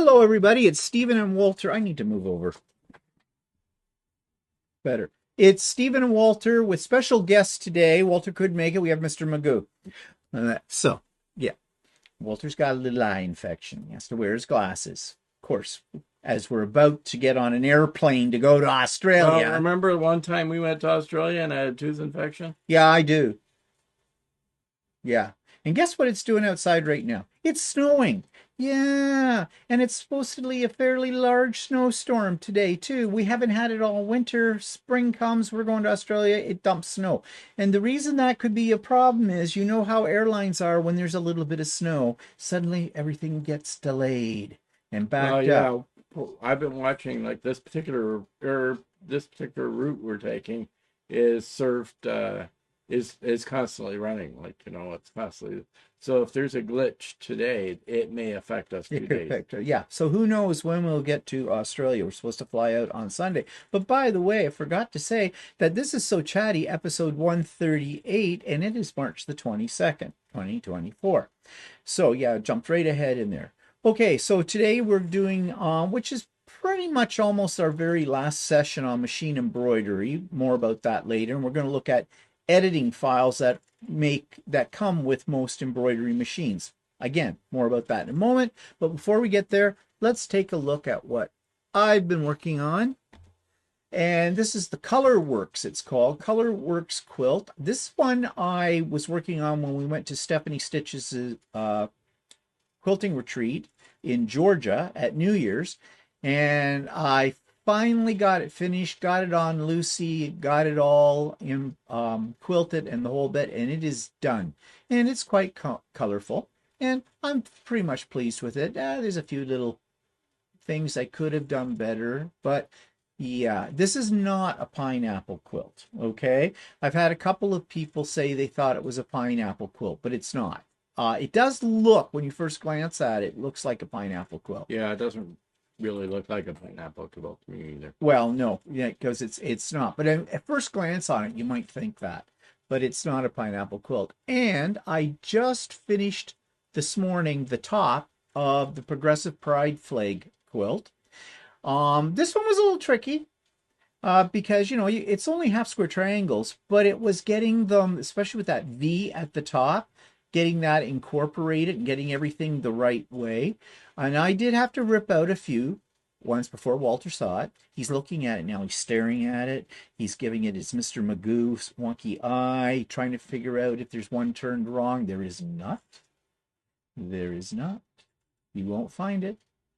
Hello, everybody. It's Stephen and Walter. I need to move over. Better. It's Stephen and Walter with special guests today. Walter couldn't make it. We have Mr. Magoo. Yeah, Walter's got a little eye infection. He has to wear his glasses. Of course, as we're about to get on an airplane to go to Australia. Well, remember one time we went to Australia and I had a tooth infection? Yeah, I do. Yeah. And guess what it's doing outside right now? It's snowing. Yeah. And it's supposedly a fairly large snowstorm today, too. We haven't had it all winter. Spring comes, we're going to Australia, it dumps snow. And the reason that could be a problem is you know how airlines are when there's a little bit of snow. Suddenly everything gets delayed and backed up. Yeah. I've been watching like this particular route we're taking is served is constantly running. Like, it's constantly. So if there's a glitch today, it may affect us 2 days. Yeah. So who knows when we'll get to Australia? We're supposed to fly out on Sunday. But by the way, I forgot to say that this is So Chatty, episode 138, and it is March the 22nd, 2024. So yeah, jumped right ahead in there. Okay, so today we're doing, which is pretty much almost our very last session on machine embroidery. More about that later. And we're going to look at editing files that come with most embroidery machines. Again, more about that in a moment. But before we get there, let's take a look at what I've been working on. And this is the Colorworks, it's called. Colorworks quilt. This one I was working on when we went to Stephanie Stitch's quilting retreat in Georgia at New Year's. And I finally got it finished, got it on Lucy, got it all in quilted and the whole bit, and it is done. And it's quite colorful, and I'm pretty much pleased with it. There's a few little things I could have done better, but yeah, this is not a pineapple quilt, okay? I've had a couple of people say they thought it was a pineapple quilt, but it's not. It does look, when you first glance at it, it looks like a pineapple quilt. Yeah, it doesn't really look like a pineapple quilt to me either. Well, no, yeah, because it's not. But at first glance on it, you might think that, but it's not a pineapple quilt. And I just finished this morning the top of the Progressive Pride Flag quilt. This one was a little tricky because it's only half square triangles, but it was getting them, especially with that V at the top, getting that incorporated and getting everything the right way. And I did have to rip out a few once before Walter saw it. He's looking at it now. He's staring at it. He's giving it his Mr. Magoo wonky eye, trying to figure out if there's one turned wrong. There is not. There is not. You won't find it.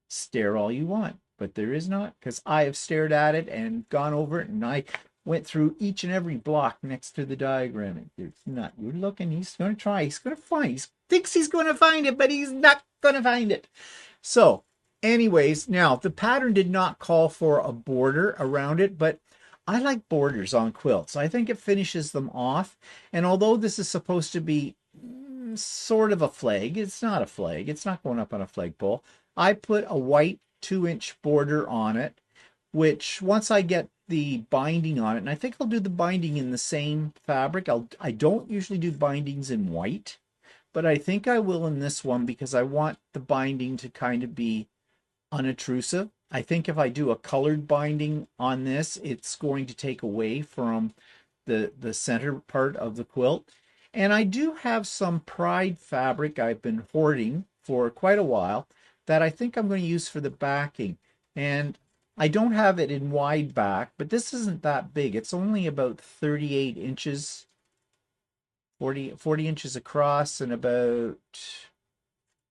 Stare all you want, but there is not, because I have stared at it and gone over it, and I went through each and every block next to the diagram. It's not. You're looking. He's going to try. He's going to find. He thinks he's going to find it, but he's not going to find it. So, anyways, now the pattern did not call for a border around it, but I like borders on quilts. I think it finishes them off. And although this is supposed to be sort of a flag, it's not a flag. It's not going up on a flagpole. I put a white 2-inch border on it, which once I get the binding on it, and I think I'll do the binding in the same fabric. I don't usually do bindings in white, but I think I will in this one because I want the binding to kind of be unobtrusive. I think if I do a colored binding on this, it's going to take away from the center part of the quilt. And I do have some Pride fabric I've been hoarding for quite a while that I think I'm going to use for the backing. And I don't have it in wide back, but this isn't that big. It's only about 38 inches, 40 inches across, and about,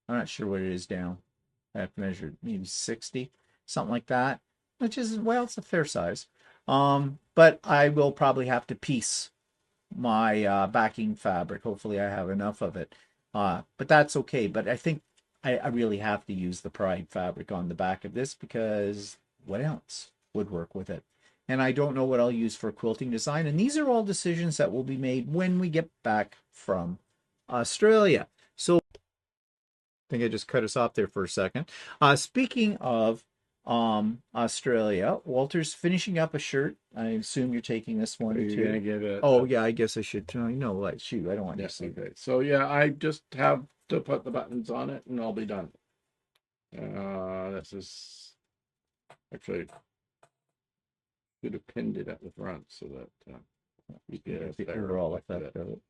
I'm not sure what it is down. I have to measure maybe 60, something like that, which is, well, it's a fair size. But I will probably have to piece my backing fabric. Hopefully I have enough of it. But that's okay. But I think I really have to use the Pride fabric on the back of this because what else would work with it? And I don't know what I'll use for quilting design. And these are all decisions that will be made when we get back from Australia. So I think I just cut us off there for a second. Speaking of Australia, Walter's finishing up a shirt. I assume you're taking this one too. You're gonna give it. Oh yeah, I guess I should. No, like shoot, I don't want to see. Okay. So yeah, I just have to put the buttons on it, and I'll be done. This is actually should have pinned it at the front so that you get a The better overall look at effect it. of it.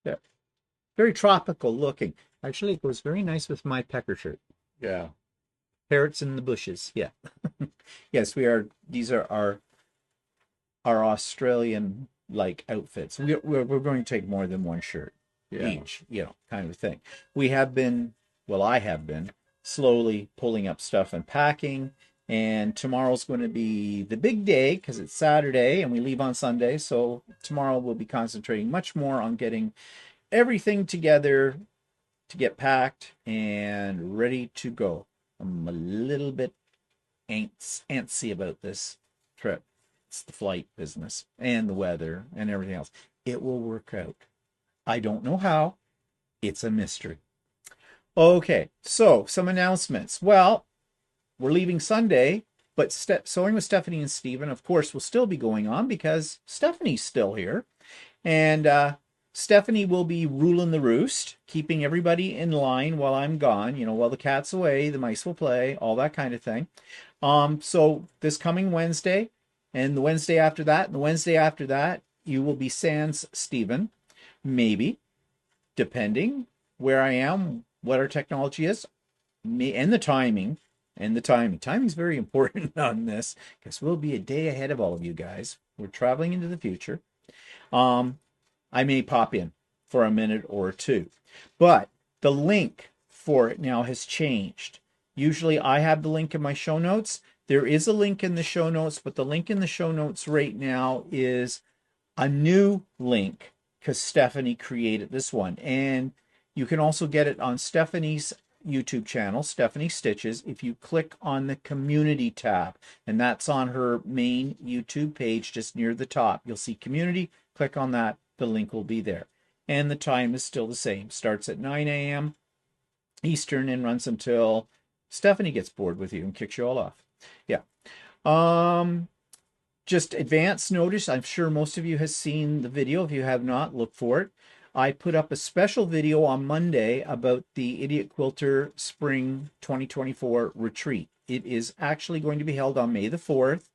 Yeah, very tropical looking. Actually, it goes very nice with my pecker shirt. Yeah. Parrots in the bushes. Yeah. Yes, we are. These are our Australian like outfits. We're going to take more than one shirt Yeah. each, kind of thing. We have been, well, I have been slowly pulling up stuff and packing. And tomorrow's going to be the big day because it's Saturday and we leave on Sunday. So tomorrow we'll be concentrating much more on getting everything together to get packed and ready to go. I'm a little bit antsy about this trip. It's the flight business and the weather and everything else. It will work out. I don't know how. It's a mystery. Okay, so some announcements. Well, we're leaving Sunday, but Sewing with Stephanie and Stephen, of course, will still be going on because Stephanie's still here. And Stephanie will be ruling the roost, keeping everybody in line while I'm gone. While the cat's away, the mice will play, all that kind of thing. So this coming Wednesday, and the Wednesday after that, and the Wednesday after that, you will be sans Stephen, maybe, depending where I am, what our technology is, me, and the timing. And the timing. Timing's very important on this because we'll be a day ahead of all of you guys. We're traveling into the future. Um, I may pop in for a minute or two. But the link for it now has changed. Usually I have the link in my show notes. There is a link in the show notes, but the link in the show notes right now is a new link because Stephanie created this one. And you can also get it on Stephanie's YouTube channel, Stephanie Stitches, if you click on the community tab. And that's on her main YouTube page just near the top. You'll see community, click on that, the link will be there. And the time is still the same. Starts at 9 a.m. Eastern and runs until Stephanie gets bored with you and kicks you all off. Yeah. Just advance notice. I'm sure most of you has seen the video. If you have not, look for it. I put up a special video on Monday about the Idiot Quilter Spring 2024 retreat. It is actually going to be held on May the 4th.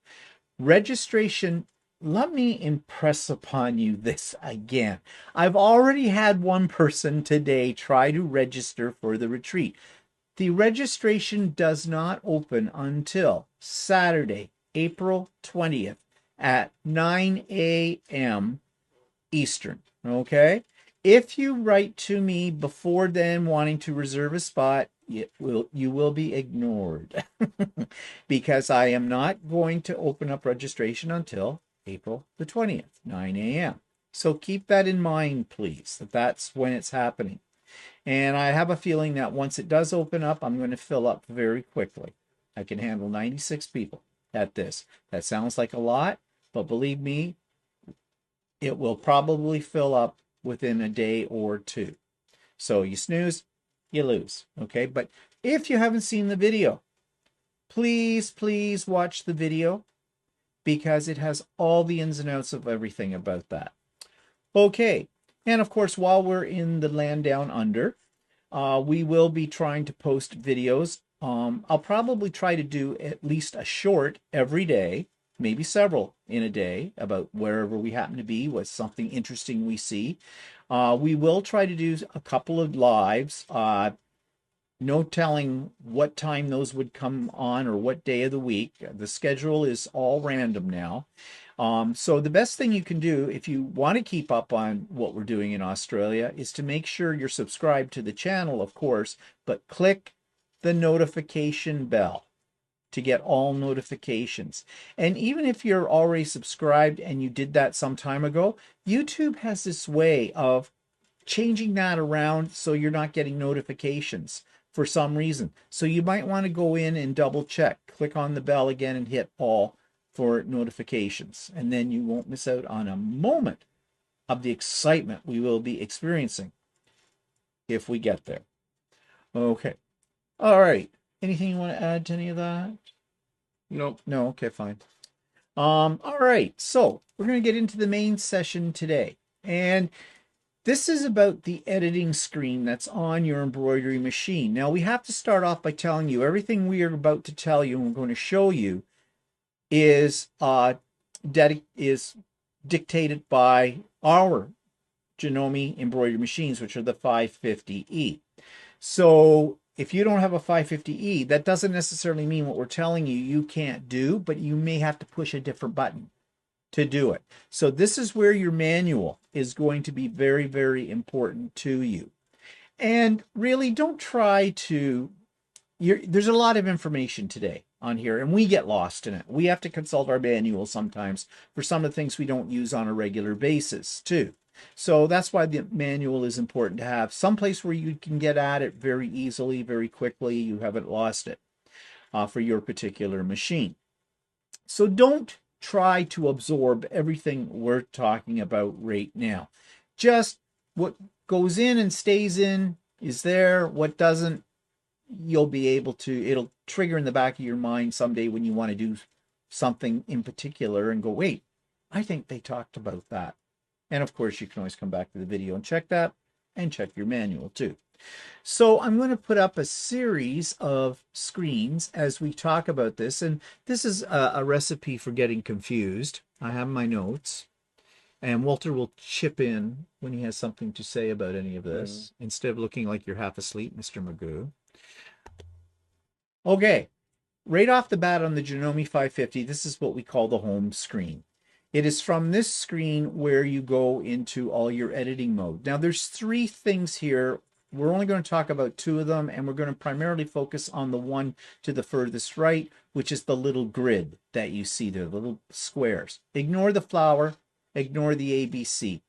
Registration, let me impress upon you this again. I've already had one person today try to register for the retreat. The registration does not open until Saturday, April 20th at 9 a.m. Eastern. Okay? If you write to me before then wanting to reserve a spot, you will be ignored because I am not going to open up registration until April the 20th, 9 a.m. So keep that in mind, please, that's when it's happening. And I have a feeling that once it does open up, I'm going to fill up very quickly. I can handle 96 people at this. That sounds like a lot, but believe me, it will probably fill up within a day or two. So you snooze, you lose. Okay, but if you haven't seen the video, please watch the video because it has all the ins and outs of everything about that. Okay, and of course, while we're in the land down under, we will be trying to post videos. I'll probably try to do at least a short every day, maybe several in a day about wherever we happen to be, what's something interesting we see. We will try to do a couple of lives. No telling what time those would come on or what day of the week. The schedule is all random now. So the best thing you can do if you want to keep up on what we're doing in Australia is to make sure you're subscribed to the channel, of course, but click the notification bell to get all notifications. And even if you're already subscribed and you did that some time ago, YouTube has this way of changing that around so you're not getting notifications for some reason. So you might want to go in and double check, click on the bell again and hit all for notifications. And then you won't miss out on a moment of the excitement we will be experiencing if we get there. Okay. All right. Anything you want to add to any of that? Nope. No. Okay, fine. All right. So we're going to get into the main session today. And This is about the editing screen that's on your embroidery machine. Now we have to start off by telling you everything we are about to tell you and we're going to show you is is dictated by our Janome embroidery machines, which are the 550E. So if you don't have a 550E, that doesn't necessarily mean what we're telling you you can't do, but you may have to push a different button to do it. So this is where your manual is going to be very, very important to you. And really don't try to, there's a lot of information today on here and we get lost in it. We have to consult our manual sometimes for some of the things we don't use on a regular basis too. So that's why the manual is important to have someplace where you can get at it very easily, very quickly. You haven't lost it for your particular machine. So don't try to absorb everything we're talking about right now. Just what goes in and stays in is there. What doesn't, you'll be able to, it'll trigger in the back of your mind someday when you want to do something in particular and go, wait, I think they talked about that. And of course, you can always come back to the video and check that and check your manual too. So I'm going to put up a series of screens as we talk about this. And this is a recipe for getting confused. I have my notes. And Walter will chip in when he has something to say about any of this, instead of looking like you're half asleep, Mr. Magoo. Okay, right off the bat on the Janome 550, this is what we call the home screen. It is from this screen where you go into all your editing mode. Now there's three things here. We're only going to talk about two of them, and we're going to primarily focus on the one to the furthest right, which is the little grid that you see there, the little squares. Ignore the flower, ignore the ABC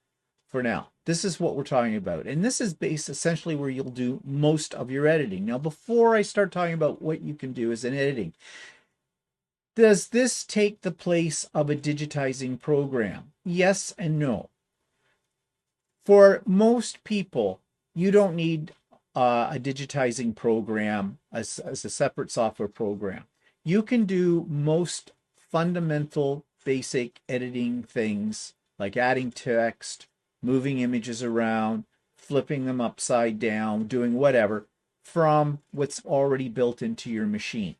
for now. This is what we're talking about. And this is based essentially where you'll do most of your editing. Now, before I start talking about what you can do as an editing, does this take the place of a digitizing program? Yes and no. For most people, you don't need a digitizing program as a separate software program. You can do most fundamental basic editing things like adding text, moving images around, flipping them upside down, doing whatever from what's already built into your machine.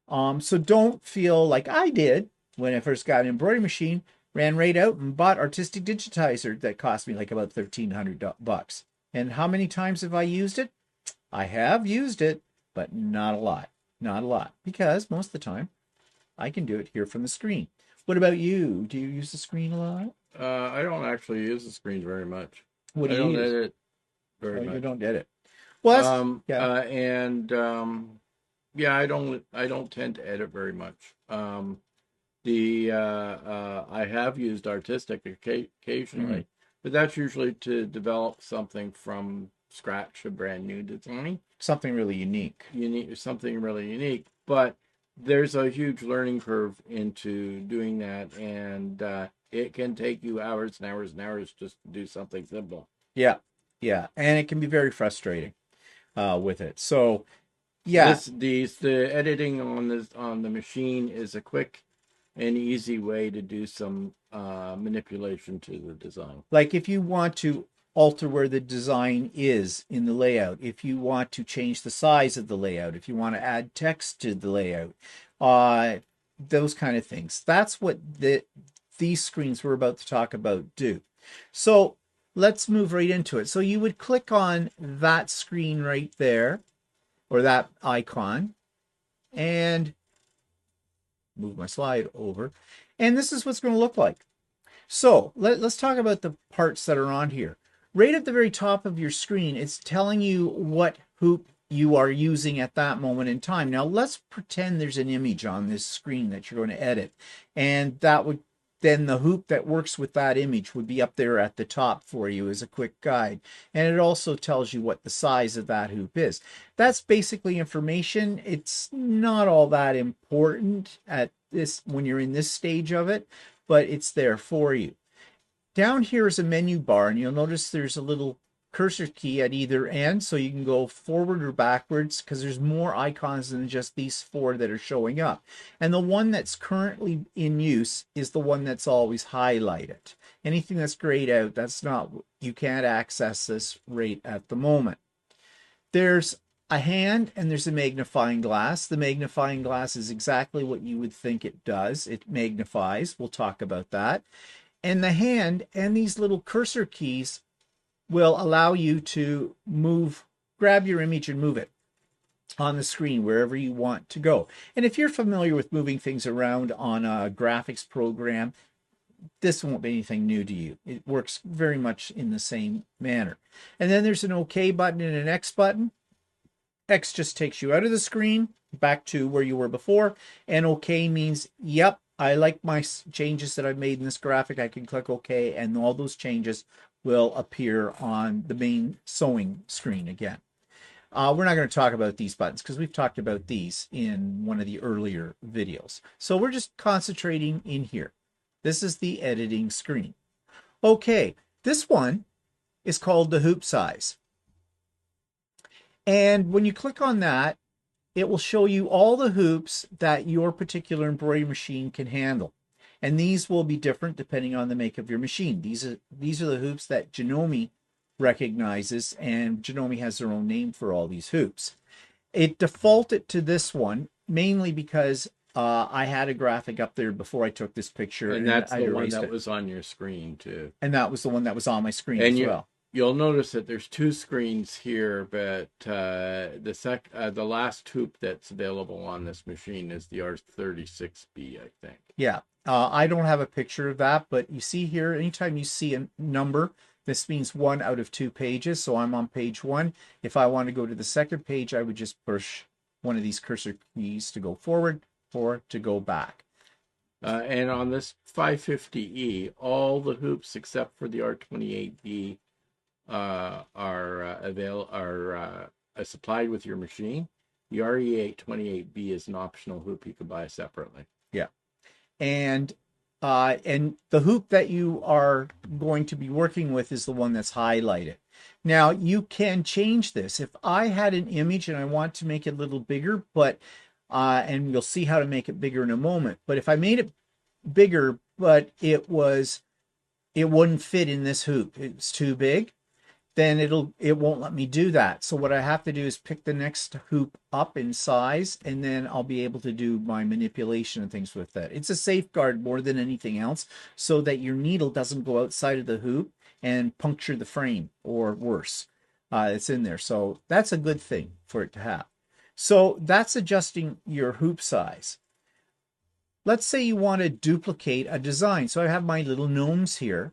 So don't feel like I did when I first got an embroidery machine, ran right out and bought Artistic Digitizer that cost me like about $1,300. And how many times have I used it? I have used it, but not a lot. Not a lot, because most of the time I can do it here from the screen. What about you? Do you use the screen a lot? I don't actually use the screen very much. What do I you don't use? edit very You much. don't edit. Well, that's, yeah. Yeah, I don't tend to edit very much. I have used Artistic occasionally, but that's usually to develop something from scratch, a brand new design. Something really unique. Something really unique, but there's a huge learning curve into doing that, and it can take you hours and hours and hours just to do something simple. Yeah, yeah, and it can be very frustrating with it. So, yeah, the editing on the machine is a quick and easy way to do some manipulation to the design. like if you want to alter where the design is in the layout, if you want to change the size of the layout, if you want to add text to the layout, those kind of things. That's what these screens we're about to talk about do. So let's move right into it. So you would click on that screen right there, or that icon, and move my slide over. And this is what's going to look like. So let's talk about the parts that are on here. Right at the very top of your screen, it's telling you what hoop you are using at that moment in time. Now let's pretend there's an image on this screen that you're going to edit. And that would then the hoop that works with that image would be up there at the top for you as a quick guide. And it also tells you what the size of that hoop is. That's basically information. It's not all that important at this when you're in this stage of it, but it's there for you. Down here is a menu bar, and you'll notice there's a little cursor key at either end, so you can go forward or backwards, because there's more icons than just these 4 that are showing up. And the one that's currently in use is the one that's always highlighted. Anything that's grayed out, that's not, you can't access this right at the moment. There's a hand and there's a magnifying glass. The magnifying glass is exactly what you would think it does. It magnifies. We'll talk about that. And the hand and these little cursor keys will allow you to grab your image and move it on the screen wherever you want to go. And if you're familiar with moving things around on a graphics program, this won't be anything new to you. It works very much in the same manner. And then there's an OK button and an X button. X just takes you out of the screen, back to where you were before. And OK means, yep, I like my changes that I've made in this graphic. I can click OK, and all those changes will appear on the main sewing screen again. We're not going to talk about these buttons because we've talked about these in one of the earlier videos. So we're just concentrating in here. This is the editing screen. Okay, this one is called the hoop size. And when you click on that, it will show you all the hoops that your particular embroidery machine can handle. And these will be different depending on the make of your machine. These are the hoops that Janome recognizes, and Janome has their own name for all these hoops. It defaulted to this one mainly because I had a graphic up there before I took this picture. And that's the one that was on your screen too. And that was the one that was on my screen and as well. You'll notice that there's 2 screens here, but the last hoop that's available on this machine is the R36B, I think. Yeah, I don't have a picture of that, but you see here, anytime you see a number, this means 1 out of 2 pages. So I'm on page 1. If I want to go to the second page, I would just push one of these cursor keys to go forward or to go back. And on this 550E, all the hoops except for the R28B are supplied with your machine. The RE828B is an optional hoop you can buy separately. Yeah, and the hoop that you are going to be working with is the one that's highlighted. Now you can change this. If I had an image and I want to make it a little bigger, but and you'll see how to make it bigger in a moment. But if I made it bigger, but it wouldn't fit in this hoop, it's too big, then it won't let me do that. So what I have to do is pick the next hoop up in size, and then I'll be able to do my manipulation and things with that. It's a safeguard more than anything else, so that your needle doesn't go outside of the hoop and puncture the frame, or worse. It's in there. So that's a good thing for it to have. So that's adjusting your hoop size. Let's say you want to duplicate a design. So I have my little gnomes here.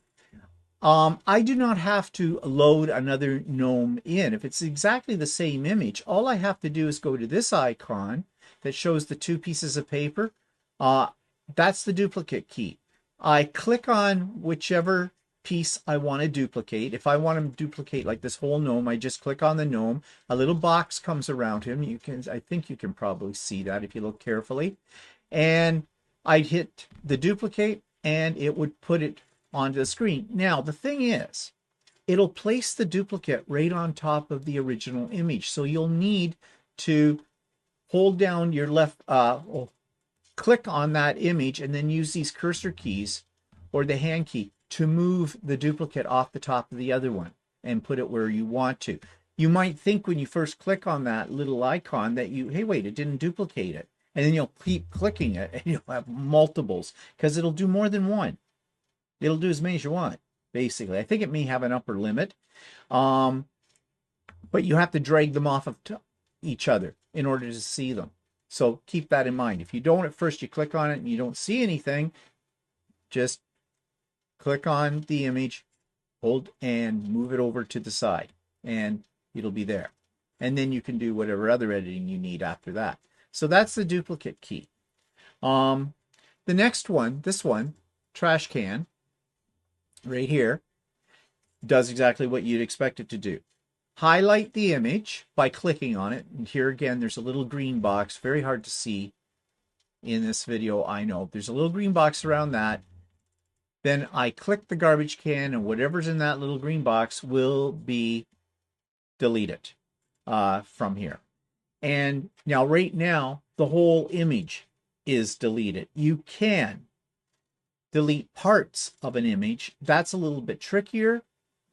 I do not have to load another gnome in. If it's exactly the same image, all I have to do is go to this icon that shows the 2 pieces of paper. That's the duplicate key. I click on whichever piece I want to duplicate. If I want to duplicate like this whole gnome, I just click on the gnome. A little box comes around him. I think you can probably see that if you look carefully. And I'd hit the duplicate and it would put it onto the screen. Now, the thing is, it'll place the duplicate right on top of the original image. So you'll need to hold down your left, click on that image and then use these cursor keys or the hand key to move the duplicate off the top of the other one and put it where you want to. You might think when you first click on that little icon that hey, wait, it didn't duplicate it. And then you'll keep clicking it and you'll have multiples because it'll do more than one. It'll do as many as you want, basically. I think it may have an upper limit, but you have to drag them off of each other in order to see them. So keep that in mind. If you don't at first, you click on it and you don't see anything, just click on the image, hold, and move it over to the side, and it'll be there. And then you can do whatever other editing you need after that. So that's the duplicate key. The next one, this one, trash can, right here, does exactly what you'd expect it to do. Highlight the image by clicking on it. And here again, there's a little green box, very hard to see in this video, I know. There's a little green box around that. then I click the garbage can, and whatever's in that little green box will be deleted from here. And now, right now, the whole image is deleted. You can delete parts of an image. That's a little bit trickier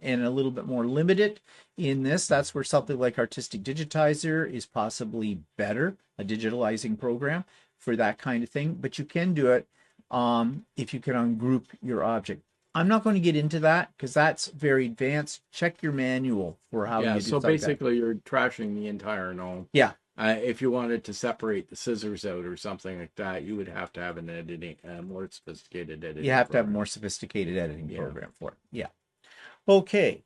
and a little bit more limited in this. That's where something like Artistic Digitizer is possibly better, a digitalizing program for that kind of thing. But you can do it if you can ungroup your object. I'm not going to get into that because that's very advanced. Check your manual for how you do so stuff like that. basically you're trashing the entire gnome. Yeah. If you wanted to separate the scissors out or something like that, you would have to have an editing, more sophisticated editing. You have to have a more sophisticated editing program for it. Yeah. Okay.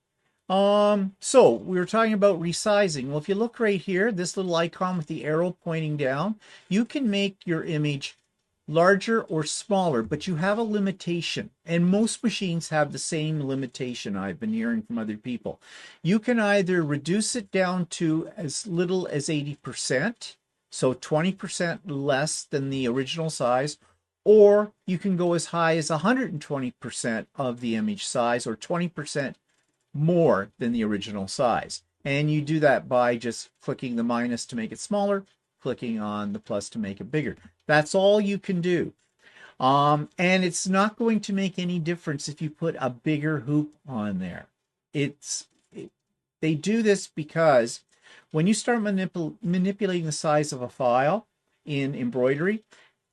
So we were talking about resizing. Well, if you look right here, this little icon with the arrow pointing down, you can make your image larger or smaller, but you have a limitation. And most machines have the same limitation, I've been hearing from other people. You can either reduce it down to as little as 80%, so 20% less than the original size, or you can go as high as 120% of the image size, or 20% more than the original size. And you do that by just clicking the minus to make it smaller, clicking on the plus to make it bigger. That's all you can do. And it's not going to make any difference if you put a bigger hoop on there. They do this because when you start manipulating the size of a file in embroidery,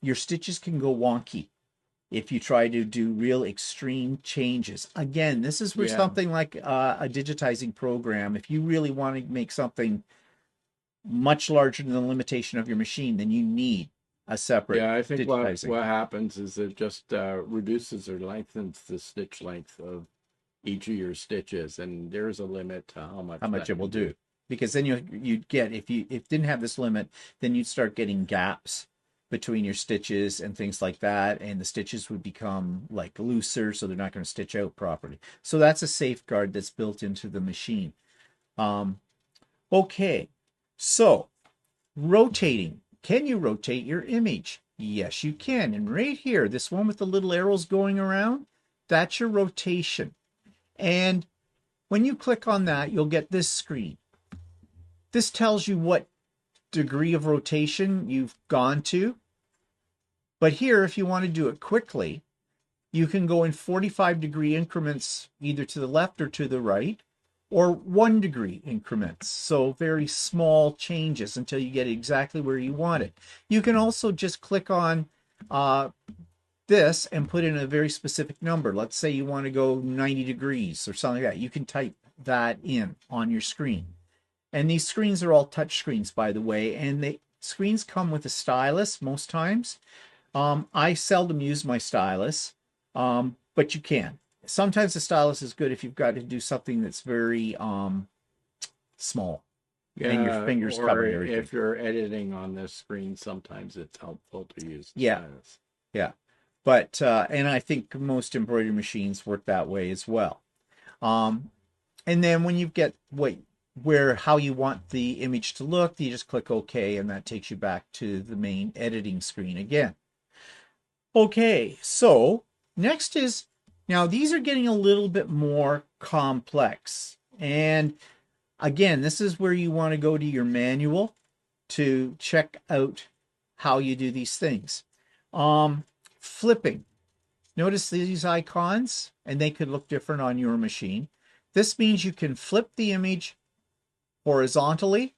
your stitches can go wonky if you try to do real extreme changes. Again, this is where something like a digitizing program, if you really want to make something much larger than the limitation of your machine, then you need a separate I think digitizing. what happens is it just reduces or lengthens the stitch length of each of your stitches, and there's a limit to how much it will do. Because then you'd get, if it didn't have this limit, then you'd start getting gaps between your stitches and things like that, and the stitches would become like looser, so they're not going to stitch out properly. So that's a safeguard that's built into the machine. Okay, so rotating. Can you rotate your image? Yes, you can. And right here, this one with the little arrows going around, that's your rotation. And when you click on that, you'll get this screen. This tells you what degree of rotation you've gone to. But here, if you want to do it quickly, you can go in 45-degree increments either to the left or to the right, or 1-degree increments. So very small changes until you get exactly where you want it. You can also just click on this and put in a very specific number. Let's say you want to go 90 degrees or something like that. You can type that in on your screen. And these screens are all touch screens, by the way, and the screens come with a stylus most times. I seldom use my stylus, but you can. Sometimes the stylus is good if you've got to do something that's very small. And your fingers cover everything. If you're editing on this screen, sometimes it's helpful to use the stylus. Yeah. But, and I think most embroidery machines work that way as well. And then when you get how you want the image to look, you just click OK, and that takes you back to the main editing screen again. Okay, so next is, now these are getting a little bit more complex. And again, this is where you want to go to your manual to check out how you do these things. Flipping. Notice these icons, and they could look different on your machine. This means you can flip the image horizontally,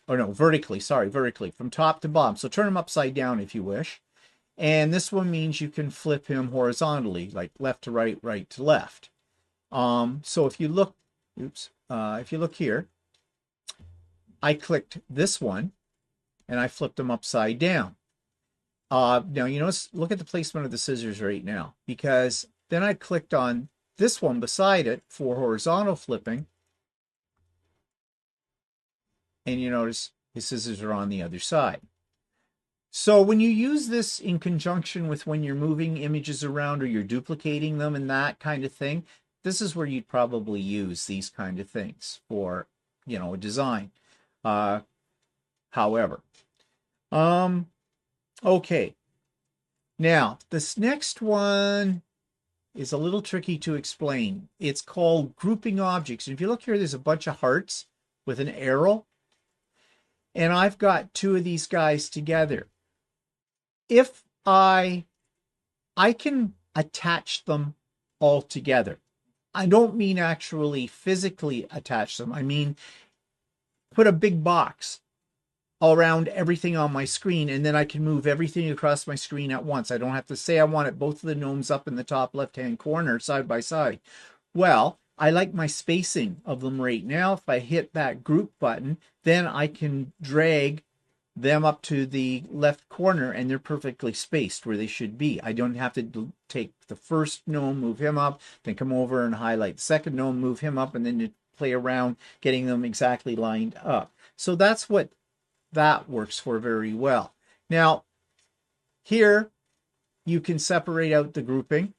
or no, vertically, from top to bottom. So turn them upside down if you wish. And this one means you can flip him horizontally, like left to right, right to left. So if you look, if you look here, I clicked this one and I flipped them upside down. Now you notice, look at the placement of the scissors right now, because then I clicked on this one beside it for horizontal flipping, and you notice the scissors are on the other side. So when you use this in conjunction with when you're moving images around or you're duplicating them and that kind of thing, this is where you'd probably use these kind of things for, a design. However, okay. Now, this next one, is a little tricky to explain. It's called grouping objects. And if you look here, there's a bunch of hearts with an arrow. And I've got two of these guys together. If I can attach them all together. I don't mean actually physically attach them. I mean, put a big box all around everything on my screen, and then I can move everything across my screen at once. I don't have to say I want it both of the gnomes up in the top left-hand corner side by side. Well, I like my spacing of them right now. If I hit that group button, then I can drag them up to the left corner and they're perfectly spaced where they should be. I don't have to take the first gnome, move him up, then come over and highlight the second gnome, move him up, and then play around getting them exactly lined up. So that's what that works for very well. Now, here you can separate out the grouping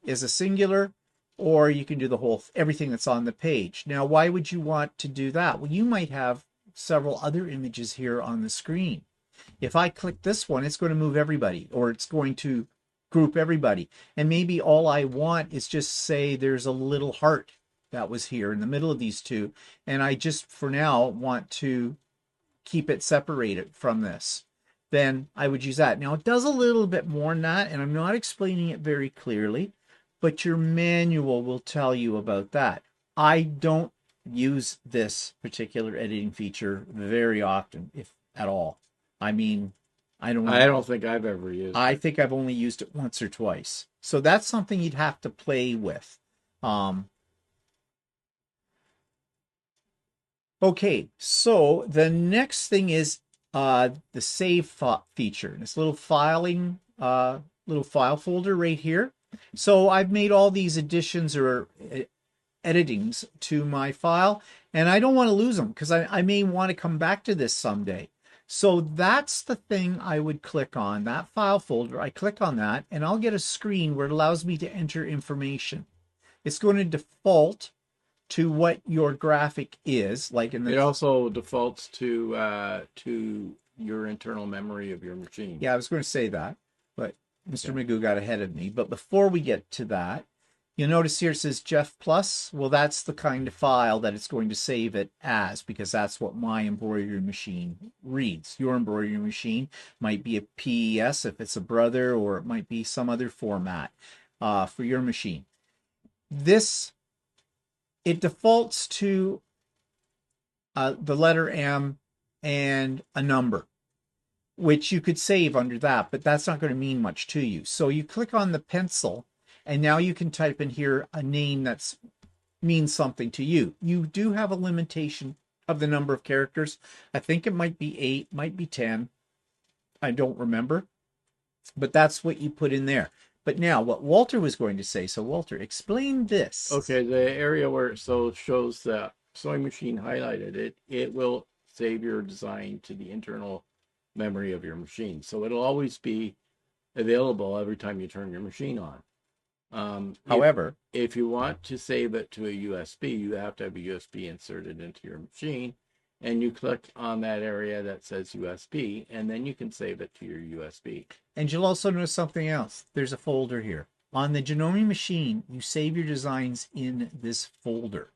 as a singular, or you can do the whole, everything that's on the page. Now, why would you want to do that? Well, you might have several other images here on the screen. If I click this one, it's going to move everybody, or it's going to group everybody. And maybe all I want is just say there's a little heart that was here in the middle of these two. And I just, for now, want to keep it separated from this. Then I would use that. Now, it does a little bit more than that, and I'm not explaining it very clearly, but your manual will tell you about that. I don't use this particular editing feature very often, if at all. I mean, I don't think I've ever used I it. think I've only used it once or twice. So that's something you'd have to play with. Okay, so the next thing is the save feature. This little filing, little file folder right here. So I've made all these additions or editings to my file, and I don't want to lose them because I may want to come back to this someday. So that's the thing I would click on, that file folder. I click on that, and I'll get a screen where it allows me to enter information. It's going to default to what your graphic is, like in the. It also defaults to your internal memory of your machine. Yeah, I was going to say that, but Mr. Okay. Magoo got ahead of me. But before we get to that, you'll notice here it says Jeff Plus. Well, that's the kind of file that it's going to save it as, because that's what my embroidery machine reads. Your embroidery machine might be a PES if it's a brother, or it might be some other format for your machine. It defaults to the letter M and a number, which you could save under that, but that's not going to mean much to you. So you click on the pencil, and now you can type in here a name that means something to you. You do have a limitation of the number of characters. I think it might be 8, might be 10. I don't remember, but that's what you put in there. But now what Walter was going to say. So Walter, explain this. Okay, the area where it shows the sewing machine highlighted, it will save your design to the internal memory of your machine. So it'll always be available every time you turn your machine on. However, if you want to save it to a USB, you have to have a USB inserted into your machine, and you click on that area that says USB, and then you can save it to your USB. And you'll also notice something else. There's a folder here. On the Janome machine, you save your designs in this folder.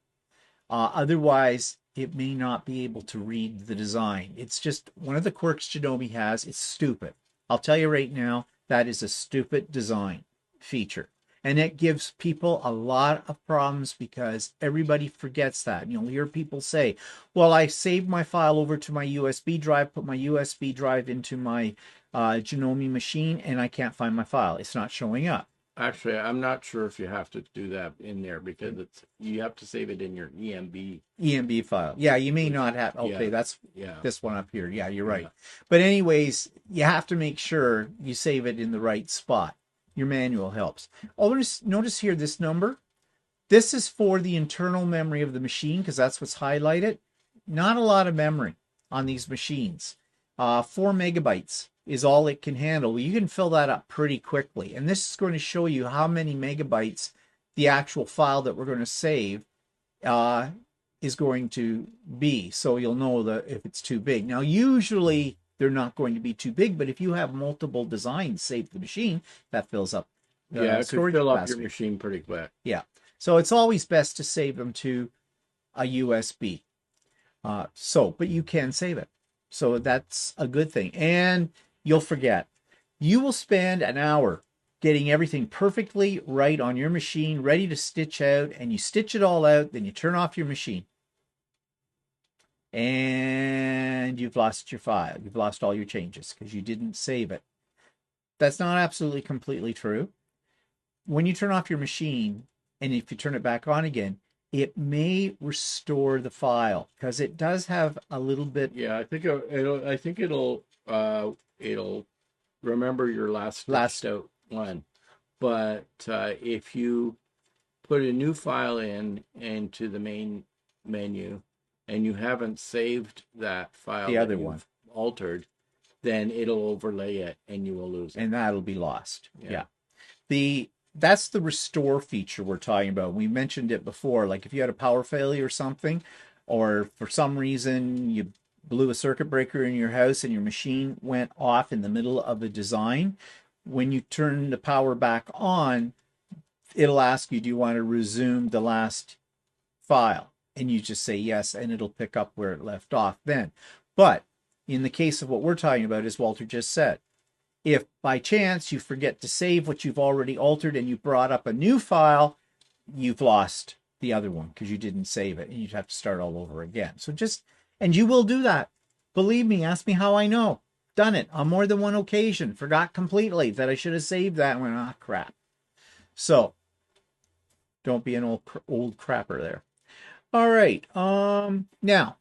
Otherwise, it may not be able to read the design. It's just one of the quirks Janome has. It's stupid. I'll tell you right now, that is a stupid design feature. And it gives people a lot of problems because everybody forgets that. You'll hear people say, well, I saved my file over to my USB drive, put my USB drive into my Janome machine, and I can't find my file. It's not showing up. Actually, I'm not sure if you have to do that in there because you have to save it in your EMB file. Yeah, you may not have. Okay, yeah. That's this one up here. Yeah, you're right. Yeah. But anyways, you have to make sure you save it in the right spot. Your manual helps. Notice here this number. This is for the internal memory of the machine because that's what's highlighted. Not a lot of memory on these machines. 4 megabytes is all it can handle. You can fill that up pretty quickly. And this is going to show you how many megabytes the actual file that we're going to save is going to be. So you'll know that if it's too big. Now, usually they're not going to be too big, but if you have multiple designs saved to the machine, that fills up Yeah, it could storage fill up your capacity. machine pretty quick. Yeah. So it's always best to save them to a USB. But you can save it. So that's a good thing. And you'll forget. You will spend an hour getting everything perfectly right on your machine, ready to stitch out, and you stitch it all out, then you turn off your machine. And you've lost your file. You've lost all your changes because you didn't save it. That's not absolutely completely true. When you turn off your machine, and if you turn it back on again, it may restore the file because it does have a little bit. Yeah, I think it'll remember your last stitched out one. But if you put a new file into the main menu and you haven't saved that file The that other you've one. altered, then it'll overlay it and you will lose it. And that'll be lost. Yeah. That's the restore feature we're talking about. We mentioned it before. Like if you had a power failure or something, or for some reason you blew a circuit breaker in your house and your machine went off in the middle of a design, when you turn the power back on, it'll ask you, do you want to resume the last file? And you just say yes, and it'll pick up where it left off then. But in the case of what we're talking about, as Walter just said, if by chance you forget to save what you've already altered and you brought up a new file, you've lost the other one because you didn't save it and you'd have to start all over again. And you will do that. Believe me, ask me how I know. Done it on more than one occasion. Forgot completely that I should have saved that and went, ah, crap. So don't be an old crapper there. All right. Now,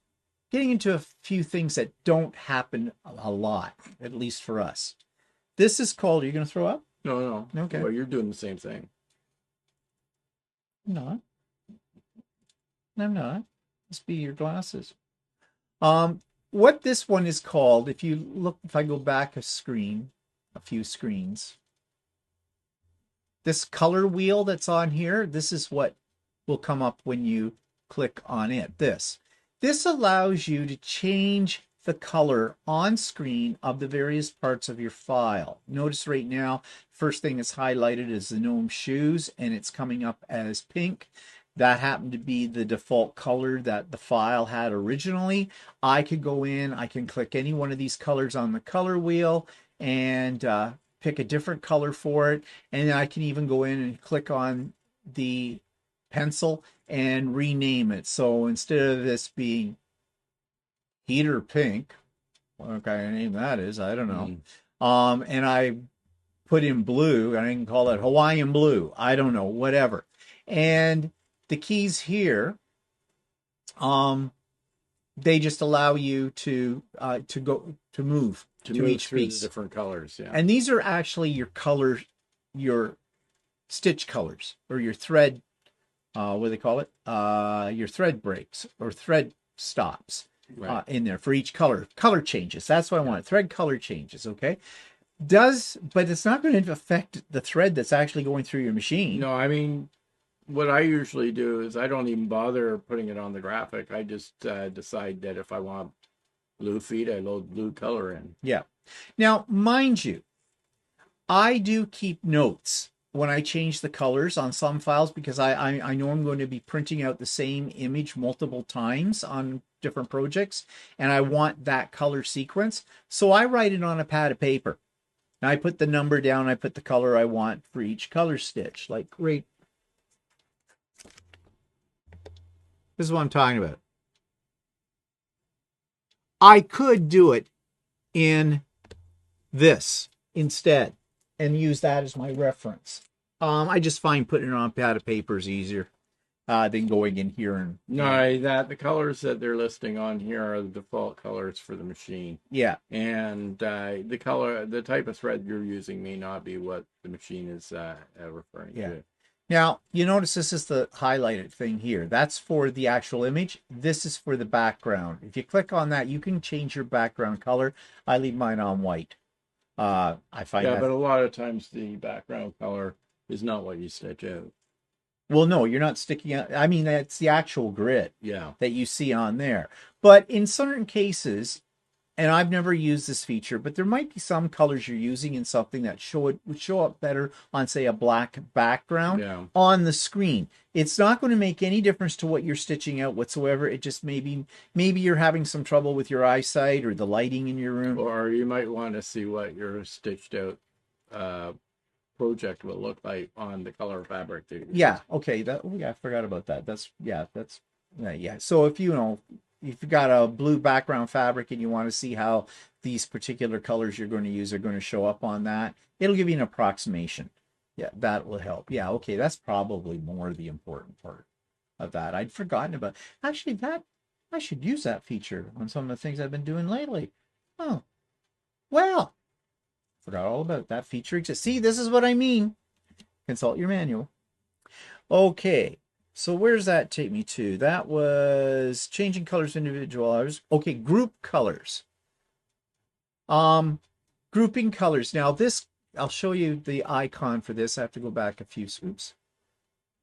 getting into a few things that don't happen a lot, at least for us. This is called, are you going to throw up? No. Okay. Well, you're doing the same thing. I'm not. Must be your glasses. What this one is called, if I go back a few screens, this color wheel that's on here, this is what will come up when you click on it. This allows you to change the color on screen of the various parts of your file. Notice right now, first thing that's highlighted is the gnome shoes, and it's coming up as pink. That happened to be the default color that the file had originally. I could go in, I can click any one of these colors on the color wheel and pick a different color for it. And I can even go in and click on the pencil and rename it. So instead of this being heater pink, what kind of name that is, I don't know. And I put in blue, and I can call it Hawaiian blue. I don't know, whatever. And the keys here, they just allow you to move to each through piece. the different colors. Yeah. And these are actually your stitch colors, or your thread. What do they call it? Your thread breaks or thread stops. Right. In there for each color changes. That's what I want. Thread color changes. Okay. But it's not going to affect the thread that's actually going through your machine. No, I mean, what I usually do is I don't even bother putting it on the graphic. I just decide that if I want blue feet, I load blue color in. Yeah. Now, mind you, I do keep notes when I change the colors on some files because I know I'm going to be printing out the same image multiple times on different projects, and I want that color sequence. So I write it on a pad of paper. And I put the number down, I put the color I want for each color stitch. Like, right. This is what I'm talking about. I could do it in this instead and use that as my reference. I just find putting it on a pad of paper is easier than going in here and... No, the colors that they're listing on here are the default colors for the machine. Yeah. And the type of thread you're using may not be what the machine is referring to. Now, you notice this is the highlighted thing here. That's for the actual image. This is for the background. If you click on that, you can change your background color. I leave mine on white. I find but a lot of times the background color is not what you stitch out. Well, no, you're not sticking out. I mean, that's the actual grid that you see on there. But in certain cases, and I've never used this feature, but there might be some colors you're using in something that would show up better on, say, a black background Yeah. on the screen. It's not going to make any difference to what you're stitching out whatsoever. It just maybe you're having some trouble with your eyesight or the lighting in your room. Or you might want to see what your stitched out uh, project will look like on the color fabric that you're Yeah, okay. I forgot about that. Yeah. So if if you've got a blue background fabric and you want to see how these particular colors you're going to use are going to show up on that, it'll give you an approximation. Yeah, that will help. Yeah, okay. That's probably more the important part of that. I'd forgotten about. Actually, that I should use that feature on some of the things I've been doing lately. Oh, well, forgot all about that feature exists. See, this is what I mean. Consult your manual. Okay, so where's that take me to? That was changing colors individual hours. Okay, group colors. Grouping colors. Now this, I'll show you the icon for this. I have to go back a few swoops.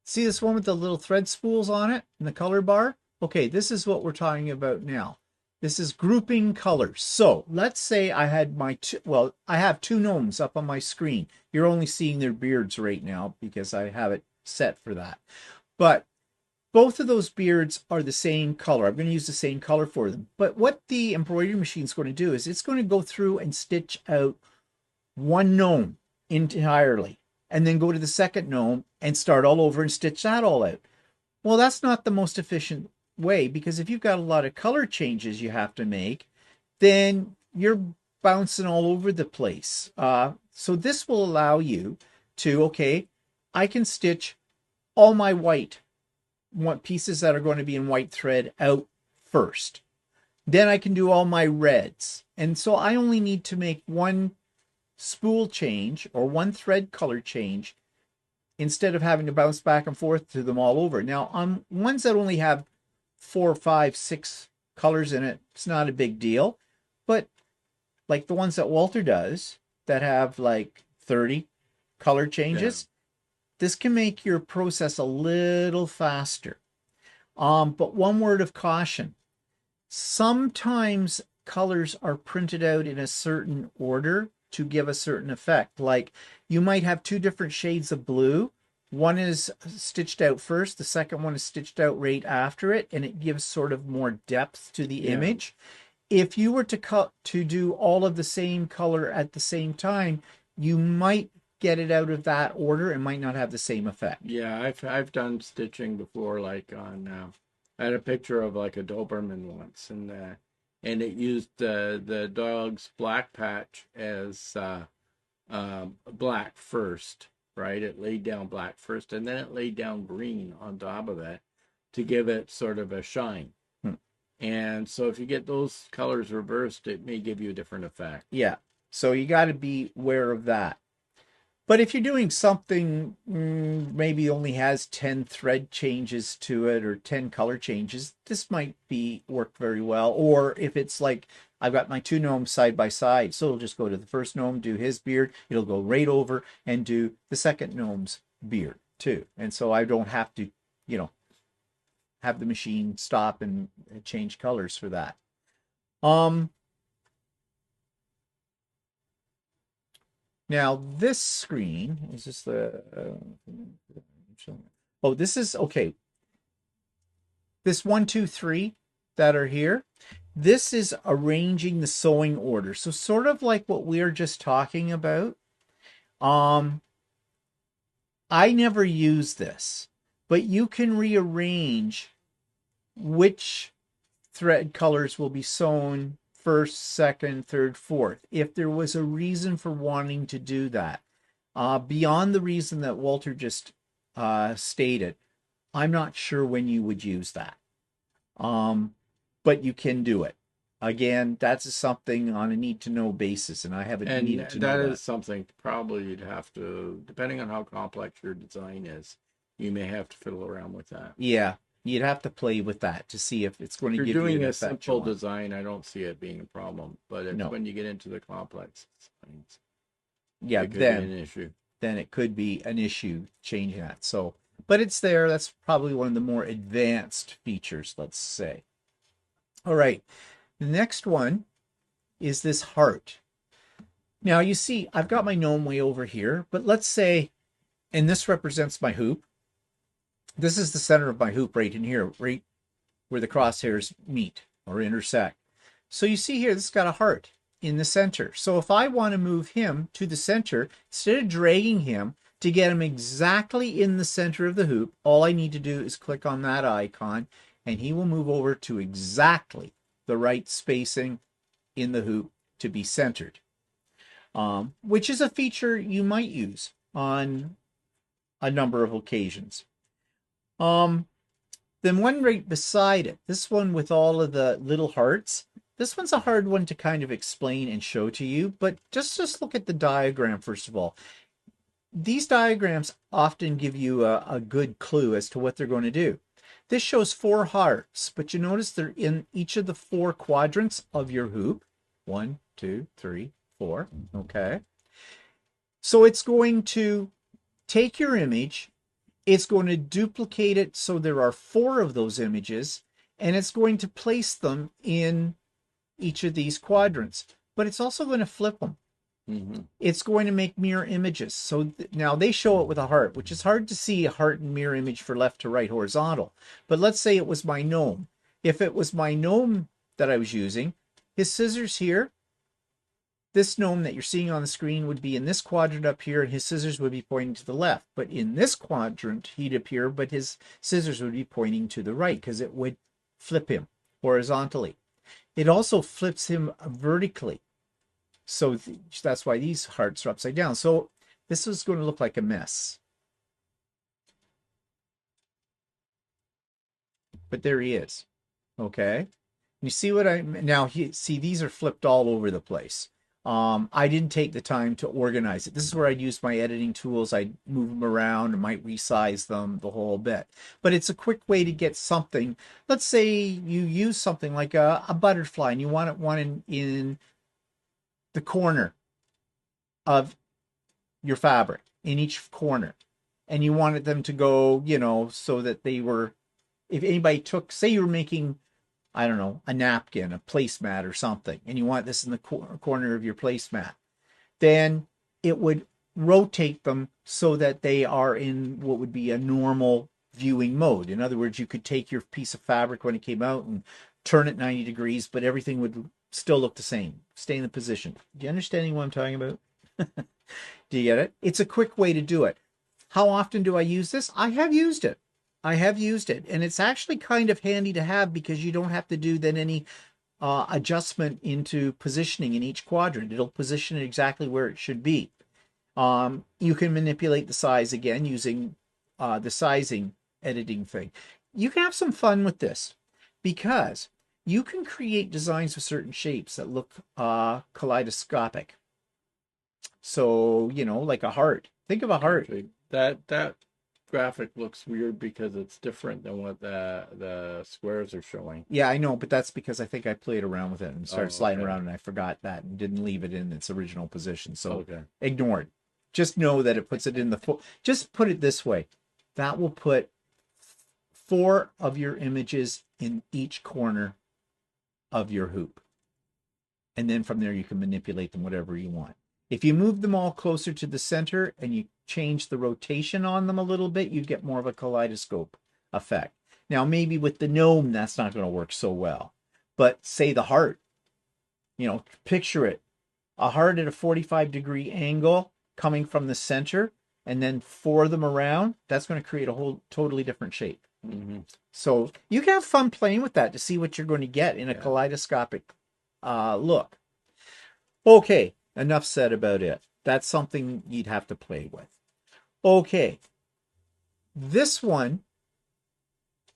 See this one with the little thread spools on it in the color bar? Okay, this is what we're talking about now. This is grouping colors. So let's say I had I have two gnomes up on my screen. You're only seeing their beards right now because I have it set for that. But both of those beards are the same color. I'm going to use the same color for them. But what the embroidery machine is going to do is it's going to go through and stitch out one gnome entirely, and then go to the second gnome and start all over and stitch that all out. Well, that's not the most efficient way, because if you've got a lot of color changes you have to make, then you're bouncing all over the place. So this will allow you to, okay, I can stitch all my white pieces that are going to be in white thread out first. Then I can do all my reds. And so I only need to make one spool change or one thread color change instead of having to bounce back and forth to them all over. Now, on ones that only have 4, 5, 6 colors in it, it's not a big deal. But like the ones that Walter does that have like 30 color changes, this can make your process a little faster. But one word of caution. Sometimes colors are printed out in a certain order to give a certain effect. Like you might have two different shades of blue. One is stitched out first, the second one is stitched out right after it, and it gives sort of more depth to the image. If you were to do all of the same color at the same time, you might get it out of that order and might not have the same effect. Yeah, I've done stitching before, like I had a picture of like a Doberman once, and it used the dog's black patch as black first, right? It laid down black first, and then it laid down green on top of it to give it sort of a shine. And so if you get those colors reversed, it may give you a different effect. Yeah, so you got to be aware of that. But if you're doing something maybe only has 10 thread changes to it or 10 color changes, this might work very well. Or if it's like I've got my two gnomes side by side, so it'll just go to the first gnome, do his beard, it'll go right over and do the second gnome's beard too. And so I don't have to, have the machine stop and change colors for that. Now this screen is just this is okay. This 1, 2, 3 that are here, this is arranging the sewing order. So sort of like what we are just talking about. I never use this, but you can rearrange which thread colors will be sewn first, second, third, fourth, if there was a reason for wanting to do that. Beyond the reason that Walter just stated, I'm not sure when you would use that. But you can do it. Again, that's something on a need-to-know basis, and I haven't needed to know that. And that is something probably you'd have to, depending on how complex your design is, you may have to fiddle around with that. Yeah, you'd have to play with that to see if it's going to give you an effect. If you're doing a simple design, I don't see it being a problem. But when you get into the complex designs, it could be an issue. Then it could be an issue changing that. So, but it's there. That's probably one of the more advanced features, let's say. All right. The next one is this heart. Now you see, I've got my gnome way over here, but let's say, and this represents my hoop. This is the center of my hoop right in here, right where the crosshairs meet or intersect. So you see here, this has got a heart in the center. So if I want to move him to the center, instead of dragging him to get him exactly in the center of the hoop, all I need to do is click on that icon and he will move over to exactly the right spacing in the hoop to be centered, which is a feature you might use on a number of occasions. Then one right beside it, this one with all of the little hearts, this one's a hard one to kind of explain and show to you, but just look at the diagram first of all. These diagrams often give you a good clue as to what they're going to do. This shows 4 hearts, but you notice they're in each of the 4 quadrants of your hoop. 1, 2, 3, 4. Okay. So it's going to take your image, it's going to duplicate it so there are 4 of those images, and it's going to place them in each of these quadrants. But it's also going to flip them. Mm-hmm. It's going to make mirror images. So now they show it with a heart, which is hard to see a heart and mirror image for left to right horizontal. But let's say it was my gnome. If it was my gnome that I was using, his scissors here, this gnome that you're seeing on the screen would be in this quadrant up here, and his scissors would be pointing to the left. But in this quadrant, he'd appear, but his scissors would be pointing to the right because it would flip him horizontally. It also flips him vertically. So that's why these hearts are upside down. So this is going to look like a mess. But there he is. Okay. You see what see, these are flipped all over the place. I didn't take the time to organize it. This is where I'd use my editing tools. I'd move them around, I might resize them, the whole bit. But it's a quick way to get something. Let's say you use something like a butterfly and you want one in the corner of your fabric, in each corner. And you wanted them to go, so that they were, if anybody took, say you were making, I don't know, a napkin, a placemat or something, and you want this in the corner of your placemat, then it would rotate them so that they are in what would be a normal viewing mode. In other words, you could take your piece of fabric when it came out and turn it 90 degrees, but everything would still look the same, stay in the position. Do you understand what I'm talking about? Do you get it? It's a quick way to do it. How often do I use this? I have used it. And it's actually kind of handy to have because you don't have to do then any adjustment into positioning in each quadrant. It'll position it exactly where it should be. You can manipulate the size again using the sizing editing thing. You can have some fun with this because you can create designs with certain shapes that look kaleidoscopic. So, like a heart. Think of a heart. That graphic looks weird because it's different than what the squares are showing. Yeah, I know, but that's because I think I played around with it and started sliding around and I forgot that and didn't leave it in its original position. So ignore it. Just know that it puts it in the just put it this way. That will put 4 of your images in each corner of your hoop. And then from there you can manipulate them whatever you want. If you move them all closer to the center and you change the rotation on them a little bit, you get more of a kaleidoscope effect. Now, maybe with the gnome, that's not going to work so well. But say the heart, picture it. A heart at a 45-degree angle coming from the center and then 4 of them around, that's going to create a whole totally different shape. Mm-hmm. So you can have fun playing with that to see what you're going to get in a kaleidoscopic look. Okay. Enough said about it. That's something you'd have to play with. Okay. This one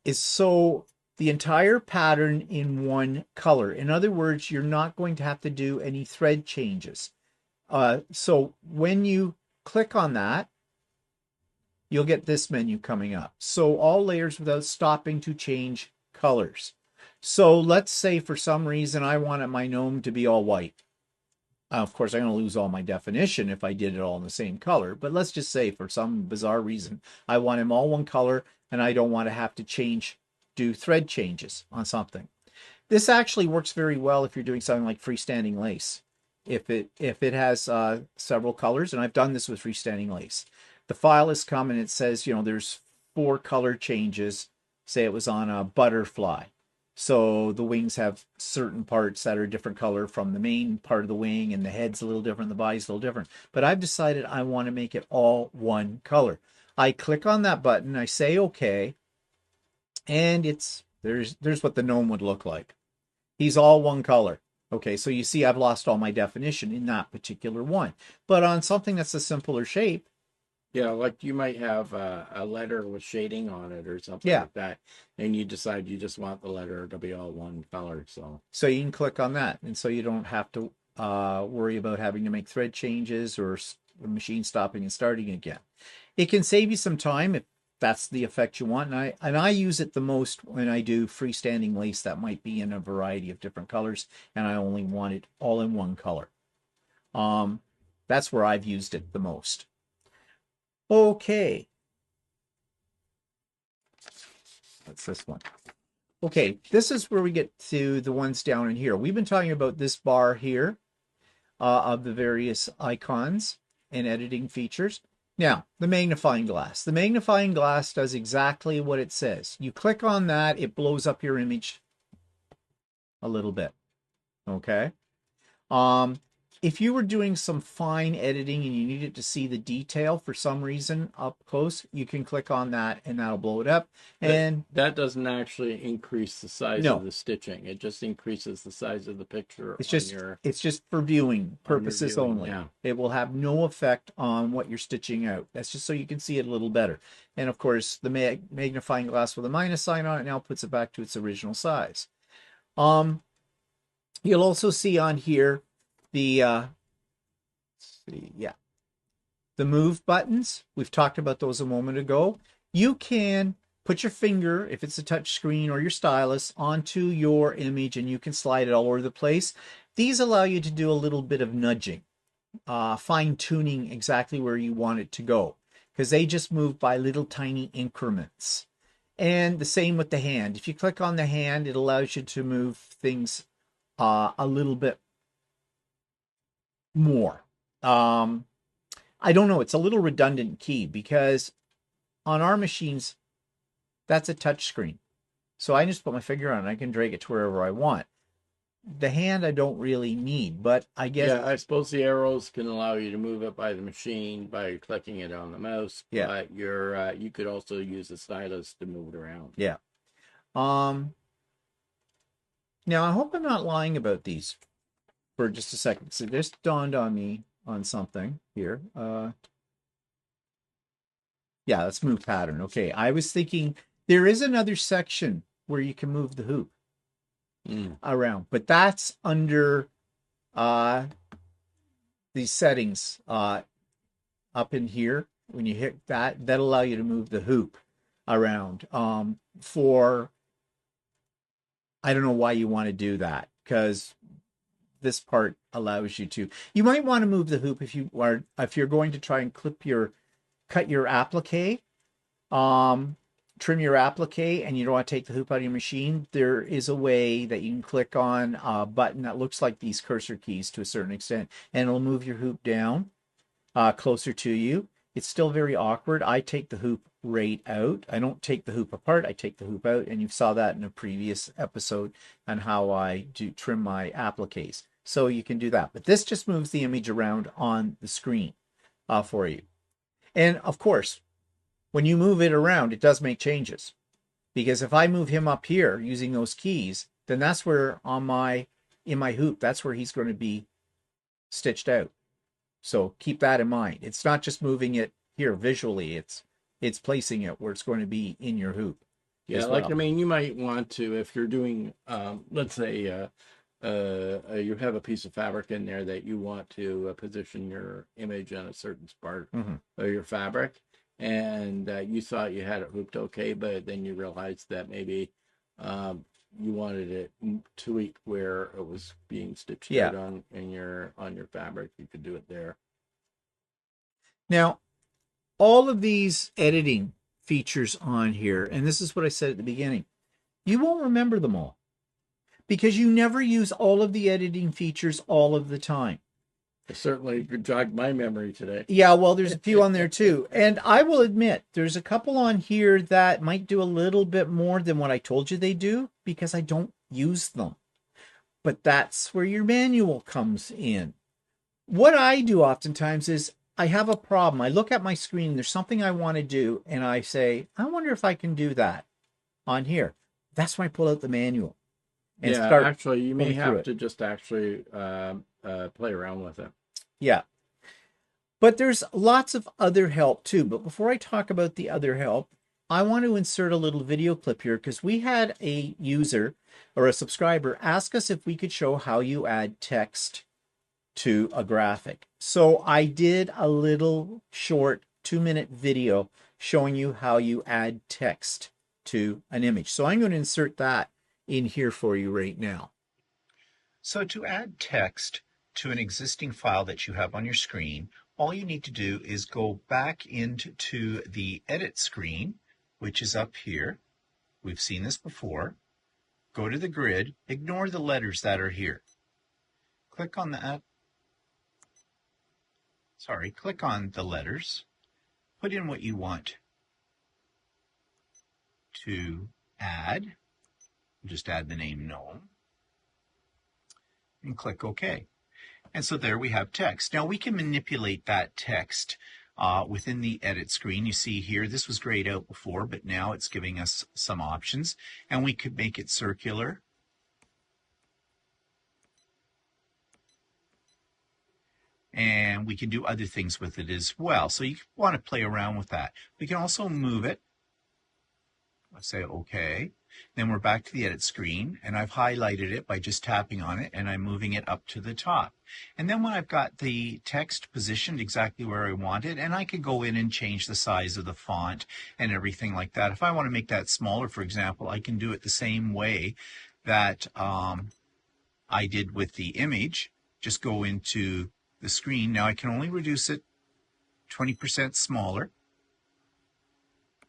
is so the entire pattern in one color. In other words, you're not going to have to do any thread changes. So when you click on that, you'll get this menu coming up. So all layers without stopping to change colors. So let's say for some reason I wanted my gnome to be all white. Of course, I'm going to lose all my definition if I did it all in the same color. But let's just say for some bizarre reason, I want him all one color and I don't want to have to do thread changes on something. This actually works very well if you're doing something like freestanding lace. If it has several colors, and I've done this with freestanding lace. The file has come and it says, there's 4 color changes. Say it was on a butterfly. So the wings have certain parts that are a different color from the main part of the wing, and the head's a little different, the body's a little different. But I've decided I want to make it all one color. I click on that button, I say okay, and there's what the gnome would look like. He's all one color. Okay, so you see I've lost all my definition in that particular one. But on something that's a simpler shape, Yeah, like you might have a letter with shading on it or something yeah. like that, and you decide you just want the letter to be all one color. So you can click on that, and so you don't have to worry about having to make thread changes or the machine stopping and starting again. It can save you some time if that's the effect you want. And I use it the most when I do freestanding lace that might be in a variety of different colors, and I only want it all in one color. That's where I've used it the most. Okay. What's this one? Okay, this is where we get to the ones down in here. We've been talking about this bar here of the various icons and editing features. Now, the magnifying glass. The magnifying glass does exactly what it says. You click on that, it blows up your image a little bit. Okay? If you were doing some fine editing and you needed to see the detail for some reason up close, you can click on that and that'll blow it up. And that doesn't actually increase the size no, of the stitching. It just increases the size of the picture it's on just your it's just for viewing purposes viewing, only. yeah. It will have no effect on what you're stitching out. That's just so you can see it a little better. And of course, the magnifying glass with a minus sign on it now puts it back to its original size. You'll also see on here the the move buttons. We've talked about those a moment ago. You can put your finger, if it's a touch screen or your stylus, onto your image and you can slide it all over the place. These allow you to do a little bit of nudging, fine tuning exactly where you want it to go, because they just move by little tiny increments. And the same with the hand. If you click on the hand, it allows you to move things a little bit more. I don't know. It's a little redundant key because on our machines, that's a touch screen. So I just put my finger on it. I can drag it to wherever I want. The hand I don't really need, but I guess... Yeah, I suppose the arrows can allow you to move it by the machine by clicking it on the mouse. Yeah. But you could also use the stylus to move it around. Yeah. Now, I hope I'm not lying about these for just a second. So this dawned on me on something here. Yeah, let's move pattern. Okay, I was thinking there is another section where you can move the hoop around, but that's under these settings up in here. When you hit that, that'll allow you to move the hoop around. For I don't know why you want to do that, because this part allows you to. You might want to move the hoop if you're going to try and cut your applique, trim your applique, and you don't want to take the hoop out of your machine. There is a way that you can click on a button that looks like these cursor keys to a certain extent, and it'll move your hoop down closer to you. It's still very awkward. I take the hoop right out. I don't take the hoop apart. I take the hoop out, and you saw that in a previous episode on how I do trim my appliques. So you can do that. But this just moves the image around on the screen for you. And of course, when you move it around, it does make changes. Because if I move him up here using those keys, then that's where in my hoop, that's where he's going to be stitched out. So keep that in mind. It's not just moving it here visually, it's placing it where it's going to be in your hoop. Yeah, like, I mean, you might want to, if you're doing, let's say you have a piece of fabric in there that you want to position your image on a certain part of your fabric, and you thought you had it hooped okay, but then you realized that maybe you wanted it tweak where it was being stitched out on your fabric. You could do it there. Now, all of these editing features on here, and this is what I said at the beginning, you won't remember them all. because you never use all of the editing features all of the time. It certainly jogged my memory today. Yeah, well, there's a few on there too. And I will admit, there's a couple on here that might do a little bit more than what I told you they do because I don't use them. But that's where your manual comes in. What I do oftentimes is I have a problem. I look at my screen, there's something I want to do, and I say, I wonder if I can do that on here. That's when I pull out the manual and Yeah, start actually, you may going through have it. to just actually play around with it. Yeah. But there's lots of other help too. But before I talk about the other help, I want to insert a little video clip here because we had a user or a subscriber ask us if we could show how you add text to a graphic. So I did a little short 2-minute video showing you how you add text to an image. So I'm going to insert that in here for you right now. So to add text to an existing file that you have on your screen, all you need to do is go back into the edit screen, which is up here. We've seen this before. Go to the grid, ignore the letters that are here. Click on that. Click on the letters. Put in what you want to add. Just add the name gnome. And click OK. And so there we have text. Now we can manipulate that text within the edit screen. You see here, this was grayed out before, but now it's giving us some options. And we could make it circular. And we can do other things with it as well. So you want to play around with that. We can also move it. Let's say OK. Then we're back to the edit screen, and I've highlighted it by just tapping on it, and I'm moving it up to the top. And then when I've got the text positioned exactly where I want it, and I can go in and change the size of the font and everything like that. If I want to make that smaller, for example, I can do it the same way that I did with the image. Just go into the screen. Now I can only reduce it 20% smaller.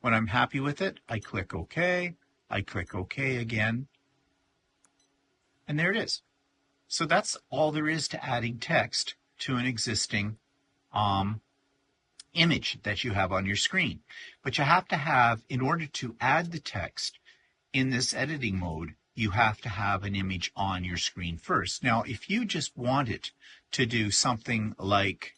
When I'm happy with it, I click OK. I click OK again. And there it is. So that's all there is to adding text to an existing image that you have on your screen. But you have to have, in order to add the text in this editing mode, you have to have an image on your screen first. Now, if you just wanted to do something like,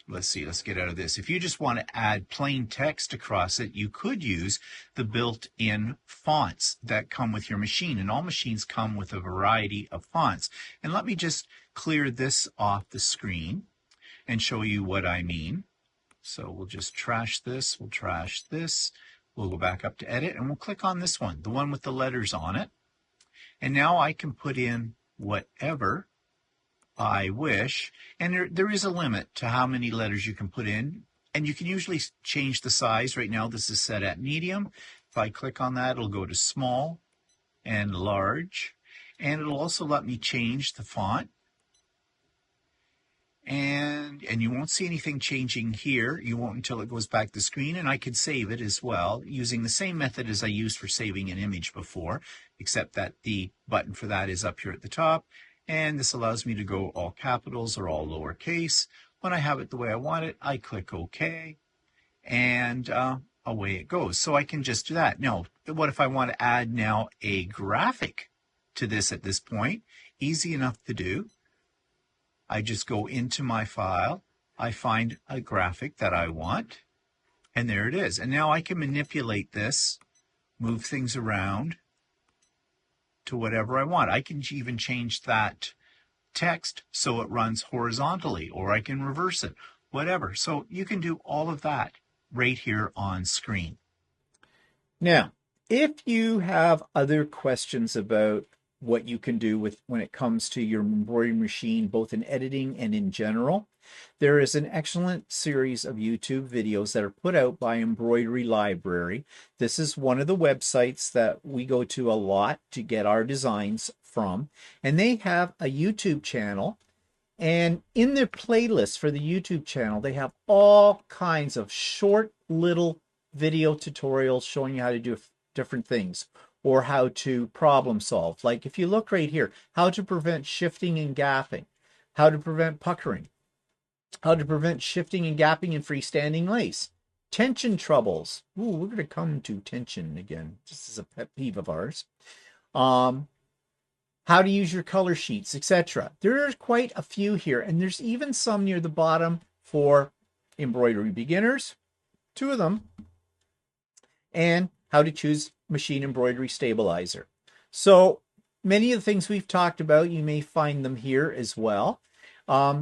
let's see, let's get out of this. If you just want to add plain text across it, you could use the built-in fonts that come with your machine. And all machines come with a variety of fonts. And let me just clear this off the screen and show you what I mean. So we'll just trash this. We'll trash this. We'll go back up to edit and we'll click on this one, the one with the letters on it. And now I can put in whatever I wish. And there is a limit to how many letters you can put in. And you can usually change the size. Right now this is set at medium. If I click on that, it'll go to small and large. And it'll also let me change the font. And you won't see anything changing here. You won't until it goes back to the screen. And I could save it as well using the same method as I used for saving an image before, except that the button for that is up here at the top. And this allows me to go all capitals or all lowercase. When I have it the way I want it, I click OK. And away it goes. So I can just do that. Now, what if I want to add now a graphic to this at this point? Easy enough to do. I just go into my file, I find a graphic that I want, and there it is. And now I can manipulate this, move things around to whatever I want. I can even change that text so it runs horizontally, or I can reverse it, whatever. So you can do all of that right here on screen. Now, if you have other questions about what you can do with when it comes to your embroidery machine, both in editing and in general, there is an excellent series of YouTube videos that are put out by Embroidery Library. This is one of the websites that we go to a lot to get our designs from, and they have a YouTube channel. And in their playlist for the YouTube channel, they have all kinds of short little video tutorials showing you how to do different things. or how to problem solve. Like if you look right here, how to prevent shifting and gapping, how to prevent puckering, how to prevent shifting and gapping in freestanding lace, tension troubles. Ooh, we're going to come to tension again. This is a pet peeve of ours. How to use your color sheets, etc. There are quite a few here, and there's even some near the bottom for embroidery beginners, 2 of them, and how to choose machine embroidery stabilizer. So many of the things we've talked about, you may find them here as well.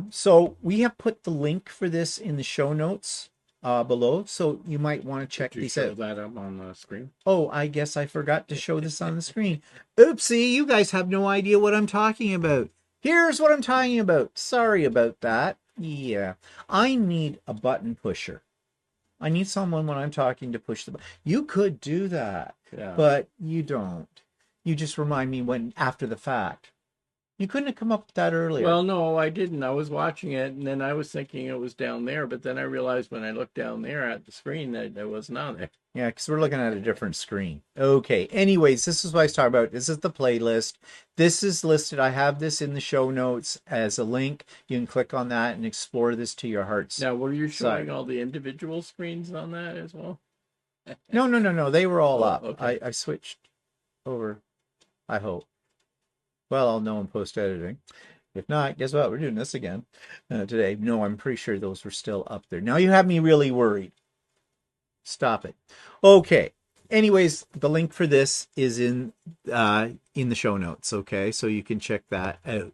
So we have put the link for this in the show notes below, so you might want to check these out. Show that up on the screen. Oh, I guess I forgot to show this on the screen. Oopsie, you guys have no idea what I'm talking about. Here's what I'm talking about. Sorry about that. Yeah, I need a button pusher. I need someone when I'm talking to push the button. You could do that, Yeah. but you don't. You just remind me when after the fact. You couldn't have come up with that earlier. Well, no, I didn't. I was watching it, and then I was thinking it was down there, but then I realized when I looked down there at the screen that it wasn't on there. Yeah, because we're looking at a different screen. Okay, anyways, this is what I was talking about. This is the playlist. This is listed. I have this in the show notes as a link. You can click on that and explore this to your heart's. Now, were you showing all the individual screens on that as well? No. They were all up. Okay. I switched over, I hope. Well, I'll know in post-editing. If not, guess what? We're doing this again today. No, I'm pretty sure those were still up there. Now you have me really worried. Stop it. Okay. Anyways, the link for this is in the show notes. Okay, so you can check that out.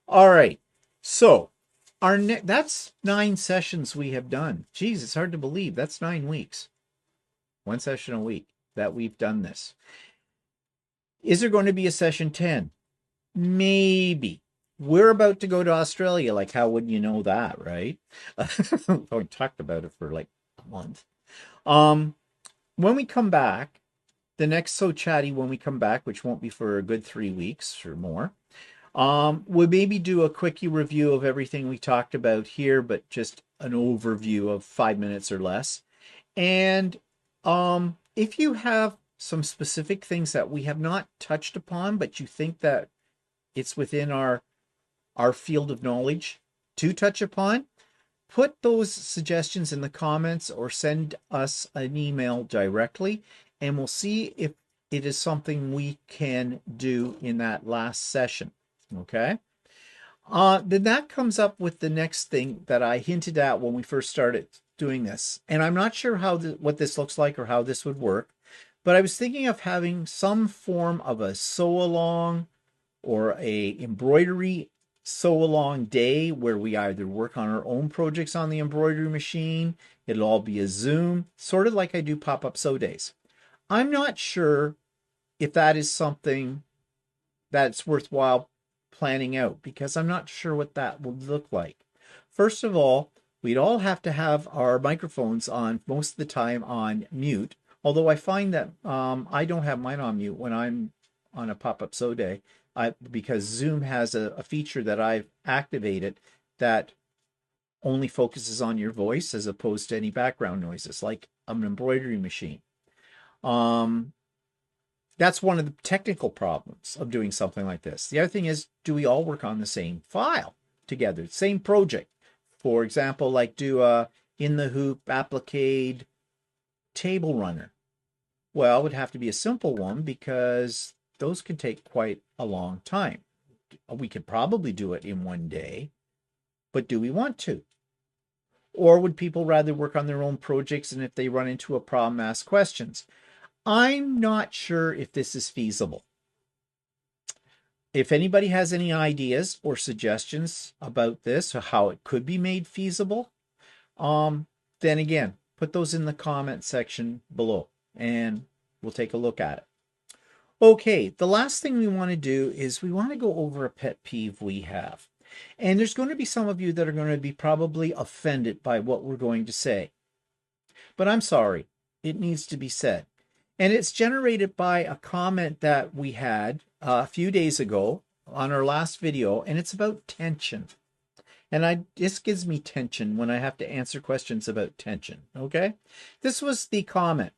All right. So that's 9 sessions we have done. Geez, it's hard to believe. That's 9 weeks. 1 session a week that we've done this. Is there going to be a session 10? Maybe. We're about to go to Australia. Like, how would you know that, right? We talked about it for like a month. When we come back, the next So Chatty when we come back, which won't be for a good 3 weeks or more, we'll maybe do a quickie review of everything we talked about here, but just an overview of 5 minutes or less. And if you have some specific things that we have not touched upon, but you think that it's within our field of knowledge to touch upon, put those suggestions in the comments or send us an email directly, and we'll see if it is something we can do in that last session. Okay? Then that comes up with the next thing that I hinted at when we first started doing this. And I'm not sure what this looks like or how this would work, but I was thinking of having some form of a sew-along or a embroidery sew-along day where we either work on our own projects on the embroidery machine. It'll all be a Zoom, sort of like I do pop-up sew days. I'm not sure if that is something that's worthwhile planning out, because I'm not sure what that would look like. First of all, we'd all have to have our microphones on most of the time on mute, although I find that I don't have mine on mute when I'm on a pop-up sew day. Because Zoom has a feature that I've activated that only focuses on your voice as opposed to any background noises, like an embroidery machine. That's one of the technical problems of doing something like this. The other thing is, do we all work on the same file together, same project? For example, like do a in the hoop applique table runner. Well, it would have to be a simple one because those can take quite a long time. We could probably do it in one day, but do we want to? Or would people rather work on their own projects, and if they run into a problem, ask questions? I'm not sure if this is feasible. If anybody has any ideas or suggestions about this or how it could be made feasible, then again, put those in the comment section below and we'll take a look at it. Okay, the last thing we want to do is we want to go over a pet peeve we have. And there's going to be some of you that are going to be probably offended by what we're going to say. But I'm sorry, it needs to be said. And it's generated by a comment that we had a few days ago on our last video, and it's about tension. And this gives me tension when I have to answer questions about tension, okay? This was the comment.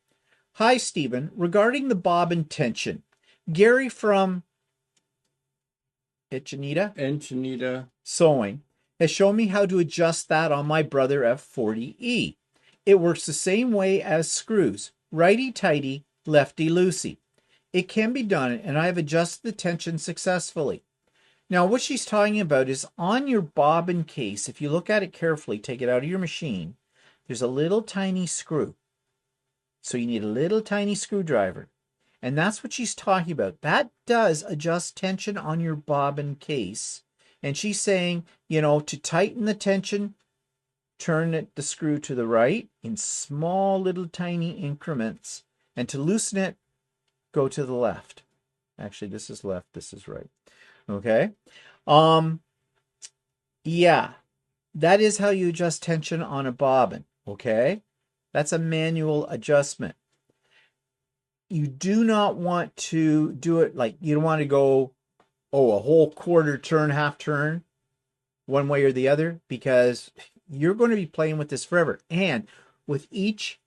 Hi, Stephen. Regarding the bobbin tension, Gary from Enchinita. Sewing has shown me how to adjust that on my Brother F40E. It works the same way as screws, righty-tighty, lefty-loosey. It can be done, and I have adjusted the tension successfully. Now, what she's talking about is on your bobbin case, if you look at it carefully, take it out of your machine, there's a little tiny screw. So you need a little tiny screwdriver. And that's what she's talking about. That does adjust tension on your bobbin case. And she's saying, you know, to tighten the tension, turn the screw to the right in small little tiny increments. And to loosen it, go to the left. Actually, this is left, this is right. Okay. Yeah, that is how you adjust tension on a bobbin. Okay. That's a manual adjustment. You do not want to do it like you don't want to go, a whole quarter turn, half turn, one way or the other, because you're going to be playing with this forever. And with each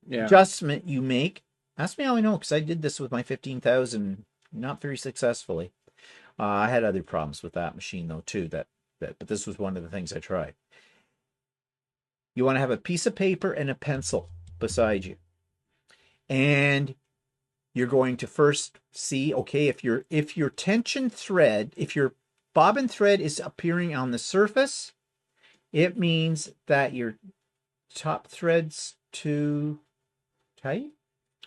adjustment you make, ask me how I know, because I did this with my 15,000 not very successfully. I had other problems with that machine though too, but this was one of the things I tried. You want to have a piece of paper and a pencil beside you. And you're going to first see, okay, if your tension thread, if your bobbin thread is appearing on the surface, it means that your top thread's too tight.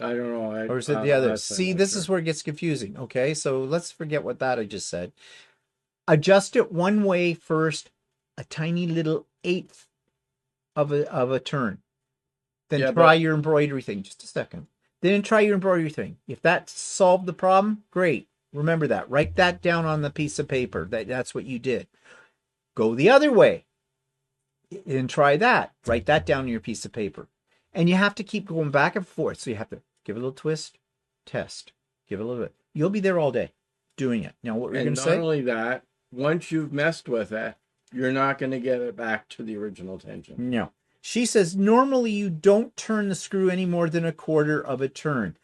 I don't know. Or is it the other? See, this is where it gets confusing. Okay, so let's forget what that I just said. Adjust it one way first, a tiny little eighth of a turn. Then try your embroidery thing. Just a second. Then try your embroidery thing. If that solved the problem, great. Remember that. Write that down on the piece of paper. That's what you did. Go the other way and try that. Write that down on your piece of paper. And you have to keep going back and forth. So you have to give it a little twist, test, give it a little bit. You'll be there all day doing it. Now, what we're going to say? And not only that, once you've messed with it, you're not going to get it back to the original tension. No. She says, normally you don't turn the screw any more than a quarter of a turn.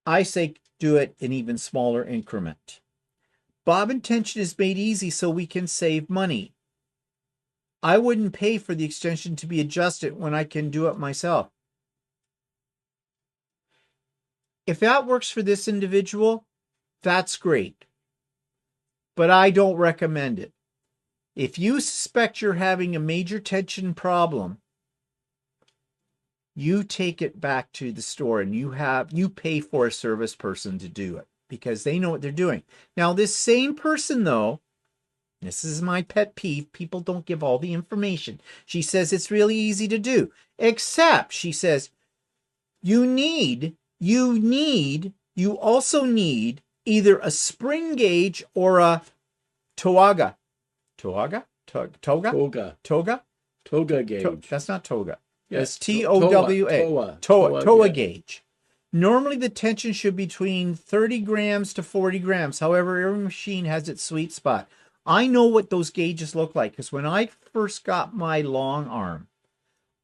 I say do it in even smaller increment. Bobbin tension is made easy so we can save money. I wouldn't pay for the extension to be adjusted when I can do it myself. If that works for this individual, that's great. But I don't recommend it. If you suspect you're having a major tension problem, you take it back to the store and you pay for a service person to do it because they know what they're doing. Now, this same person, though, this is my pet peeve, people don't give all the information. She says it's really easy to do, except she says you also need either a spring gauge or a toga. Toga gauge. That's not toga. Yes, it's TOWA. Toa gauge. Normally the tension should be between 30 grams to 40 grams. However, every machine has its sweet spot. I know what those gauges look like because when I first got my long arm,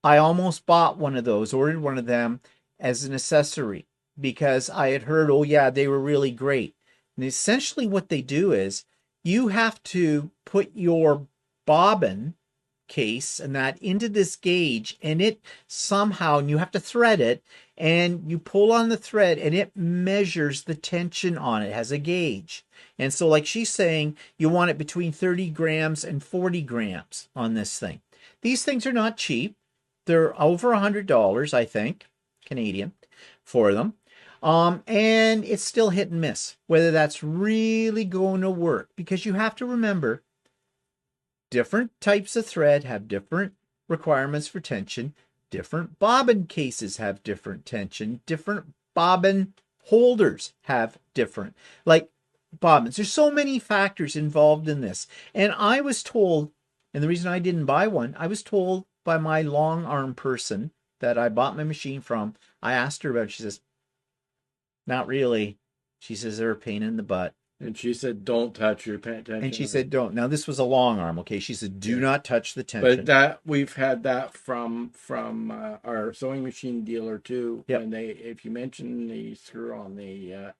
I almost bought one of those, ordered one of them as an accessory because I had heard, oh yeah, they were really great. And essentially what they do is you have to put your bobbin case and that into this gauge, and it somehow, and you have to thread it, and you pull on the thread and it measures the tension on it. It has a gauge. And so like she's saying, you want it between 30 grams and 40 grams on this thing. These things are not cheap. They're over $100, I think, Canadian, for them. And it's still hit and miss, whether that's really going to work, because you have to remember different types of thread have different requirements for tension. Different bobbin cases have different tension. Different bobbin holders have different, like bobbins. There's so many factors involved in this. And I was told, and the reason I didn't buy one, I was told by my long arm person that I bought my machine from. I asked her about it. She says, not really. She says they're a pain in the butt. And she said, "Don't touch your And she tension." said, don't. Now, this was a long arm, okay? She said, do Yeah. not touch the But tension. that we've had that from our sewing machine dealer too. Yep. When if you mention the screw on the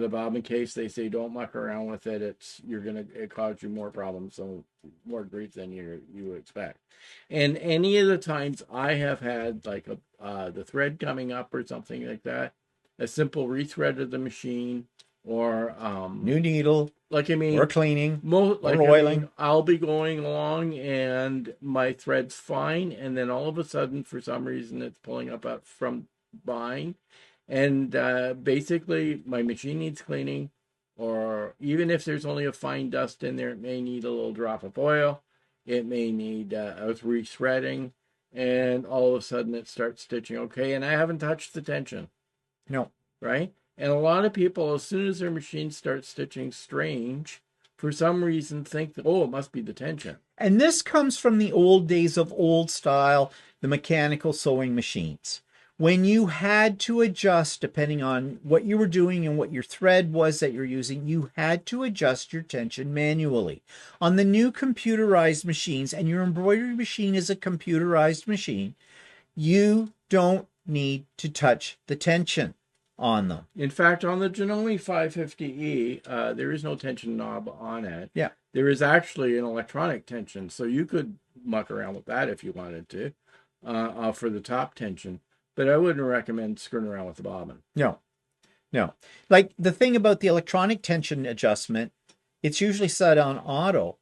bobbin case, they say don't muck around with it. It cause you more problems, so more grief than you expect. And any of the times I have had like the thread coming up or something like that, a simple rethread of the machine or New needle, like I or mean cleaning, or like I mean, oiling. I'll be going along and my thread's fine, and then all of a sudden, for some reason, it's pulling up from behind, and basically my machine needs cleaning, or even if there's only a fine dust in there, it may need a little drop of oil, it may need a rethreading, and all of a sudden it starts stitching okay, and I haven't touched the tension, No. right? And a lot of people, as soon as their machine starts stitching strange, for some reason think that, oh, it must be the tension. And this comes from the old days of old style, the mechanical sewing machines. When you had to adjust, depending on what you were doing and what your thread was that you're using, you had to adjust your tension manually. On the new computerized machines, and your embroidery machine is a computerized machine, you don't need to touch the tension on them. In fact, on the Janome 550E, there is no tension knob on it. Yeah. There is actually an electronic tension, so you could muck around with that if you wanted to for the top tension. But I wouldn't recommend screwing around with the bobbin. No, no. Like the thing about the electronic tension adjustment, it's usually set on auto.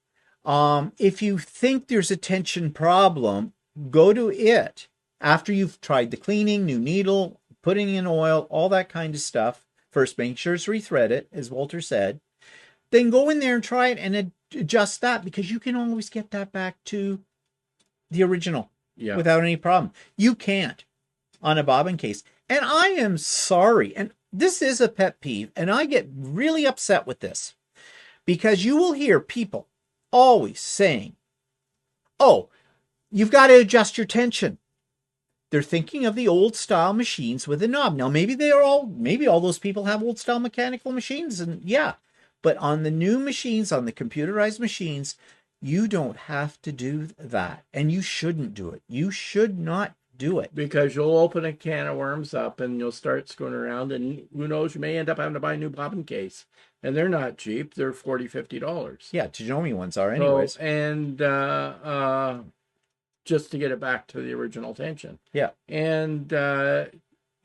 If you think there's a tension problem, go to it after you've tried the cleaning, new needle, putting in oil, all that kind of stuff. First, make sure it's rethreaded, as Walter said. Then go in there and try it and adjust that, because you can always get that back to the original without any problem. You can't on a bobbin case. And I am sorry. And this is a pet peeve. And I get really upset with this, because you will hear people always saying, oh, you've got to adjust your tension. They're thinking of the old style machines with a knob. Now, maybe all those people have old style mechanical machines, and yeah, but on the new machines, on the computerized machines, you don't have to do that, and you shouldn't do it. You should not do it. Because you'll open a can of worms up and you'll start screwing around, and who knows, you may end up having to buy a new bobbin case. And they're not cheap. They're $40-$50. Yeah, Janome ones are anyways. So, and just to get it back to the original tension. Yeah. And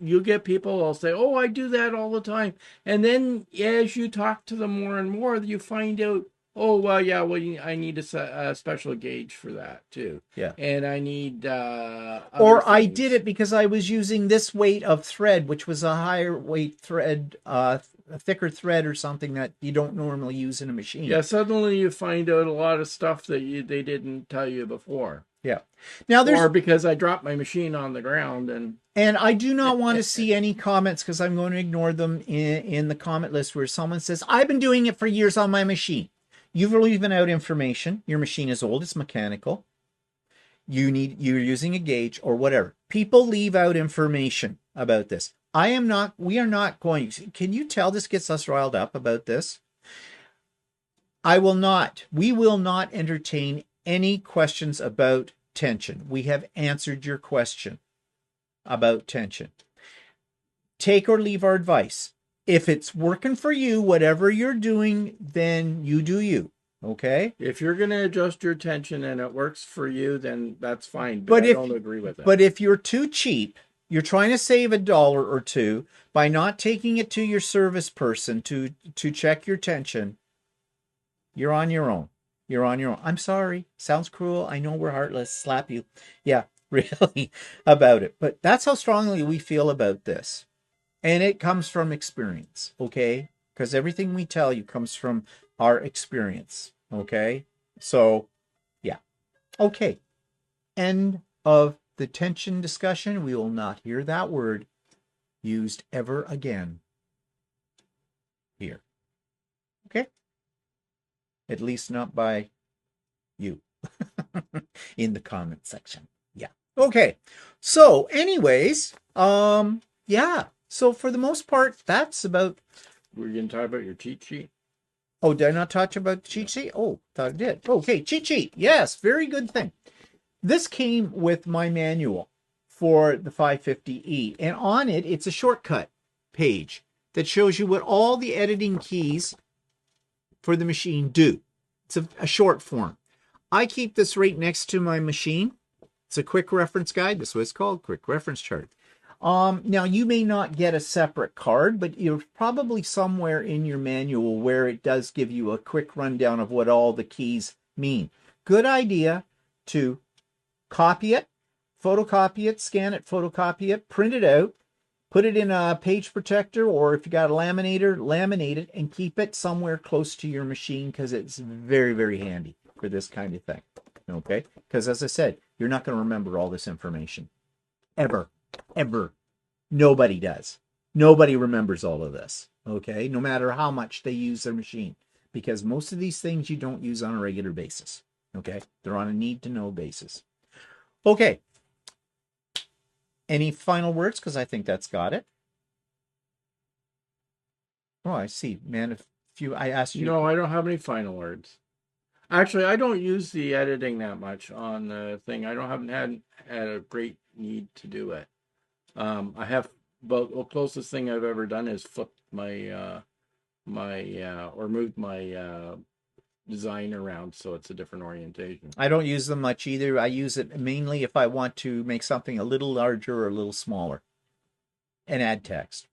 you get people who'll say, oh, I do that all the time. And then as you talk to them more and more, you find out, oh, well, yeah, well, I need a special gauge for that too. Yeah. And I need or I did it because I was using this weight of thread, which was a higher weight thread, a thicker thread or something that you don't normally use in a machine. Yeah, suddenly you find out a lot of stuff that they didn't tell you before. Yeah. Now or because I dropped my machine on the ground and I do not want to see any comments, because I'm going to ignore them in the comment list, where someone says, I've been doing it for years on my machine. You've leaving out information. Your machine is old, it's mechanical. You're using a gauge or whatever. People leave out information about this. We are not going. Can you tell this gets us riled up about this? We will not entertain any questions about tension. We have answered your question about tension. Take or leave our advice. If it's working for you, whatever you're doing, then you do you. Okay? If you're going to adjust your tension and it works for you, then that's fine. But I don't agree with it. But if you're too cheap, you're trying to save $1 or $2 by not taking it to your service person to check your tension, you're on your own. You're on your own. I'm sorry. Sounds cruel. I know we're heartless. Slap you. Yeah, really, about it. But that's how strongly we feel about this. And it comes from experience, okay? Because everything we tell you comes from our experience, okay? So, yeah. Okay. End of the tension discussion. We will not hear that word used ever again here. Okay? At least not by you in the comment section. Yeah. Okay. So anyways, yeah. So for the most part, that's about... We're going to talk about your cheat sheet? Oh, did I not talk about the cheat sheet? Oh, thought I did. Okay, cheat sheet. Yes, very good thing. This came with my manual for the 550E, and on it, it's a shortcut page that shows you what all the editing keys for the machine do. It's a short form. I keep this right next to my machine. It's a quick reference guide. This is what it's called, quick reference chart. Now, you may not get a separate card, but you're probably somewhere in your manual where it does give you a quick rundown of what all the keys mean. Good idea to copy it, photocopy it, scan it, photocopy it, print it out, put it in a page protector, or if you got a laminator, laminate it and keep it somewhere close to your machine because it's very, very handy for this kind of thing. Okay? Because as I said, you're not going to remember all this information. Ever. Ever. Nobody does. Nobody remembers all of this. Okay? No matter how much they use their machine. Because most of these things you don't use on a regular basis. Okay? They're on a need-to-know basis. Okay. Any final words? Because I think that's got it. Oh, I see. Man, if you, I asked you. No, I don't have any final words. Actually, I don't use the editing that much on the thing. I haven't had a great need to do it. I have, but the closest thing I've ever done is flipped or moved my design around so it's a different orientation. I don't use them much either. I use it mainly if I want to make something a little larger or a little smaller and add text.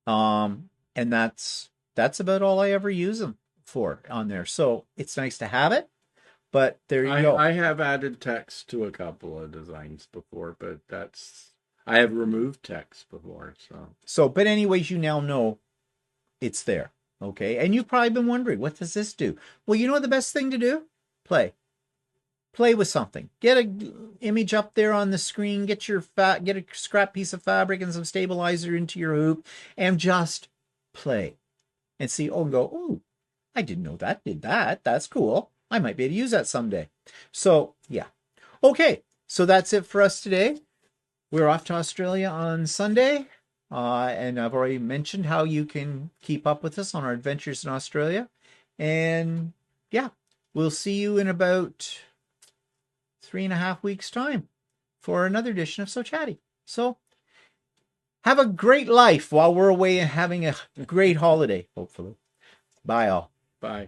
And that's about all I ever use them for on there. So it's nice to have it, but there you go. I have added text to a couple of designs before, but I have removed text before. But anyways, you now know it's there. Okay. And you've probably been wondering, what does this do? Well, you know what the best thing to do? Play with something. Get an image up there on the screen, get a scrap piece of fabric and some stabilizer into your hoop and just play and see, oh, I didn't know that did that. That's cool. I might be able to use that someday. So yeah. Okay. So that's it for us today. We're off to Australia on Sunday. And I've already mentioned how you can keep up with us on our adventures in Australia. And yeah, we'll see you in about 3.5 weeks' time for another edition of So Chatty. So have a great life while we're away and having a great holiday, hopefully. Bye all. Bye.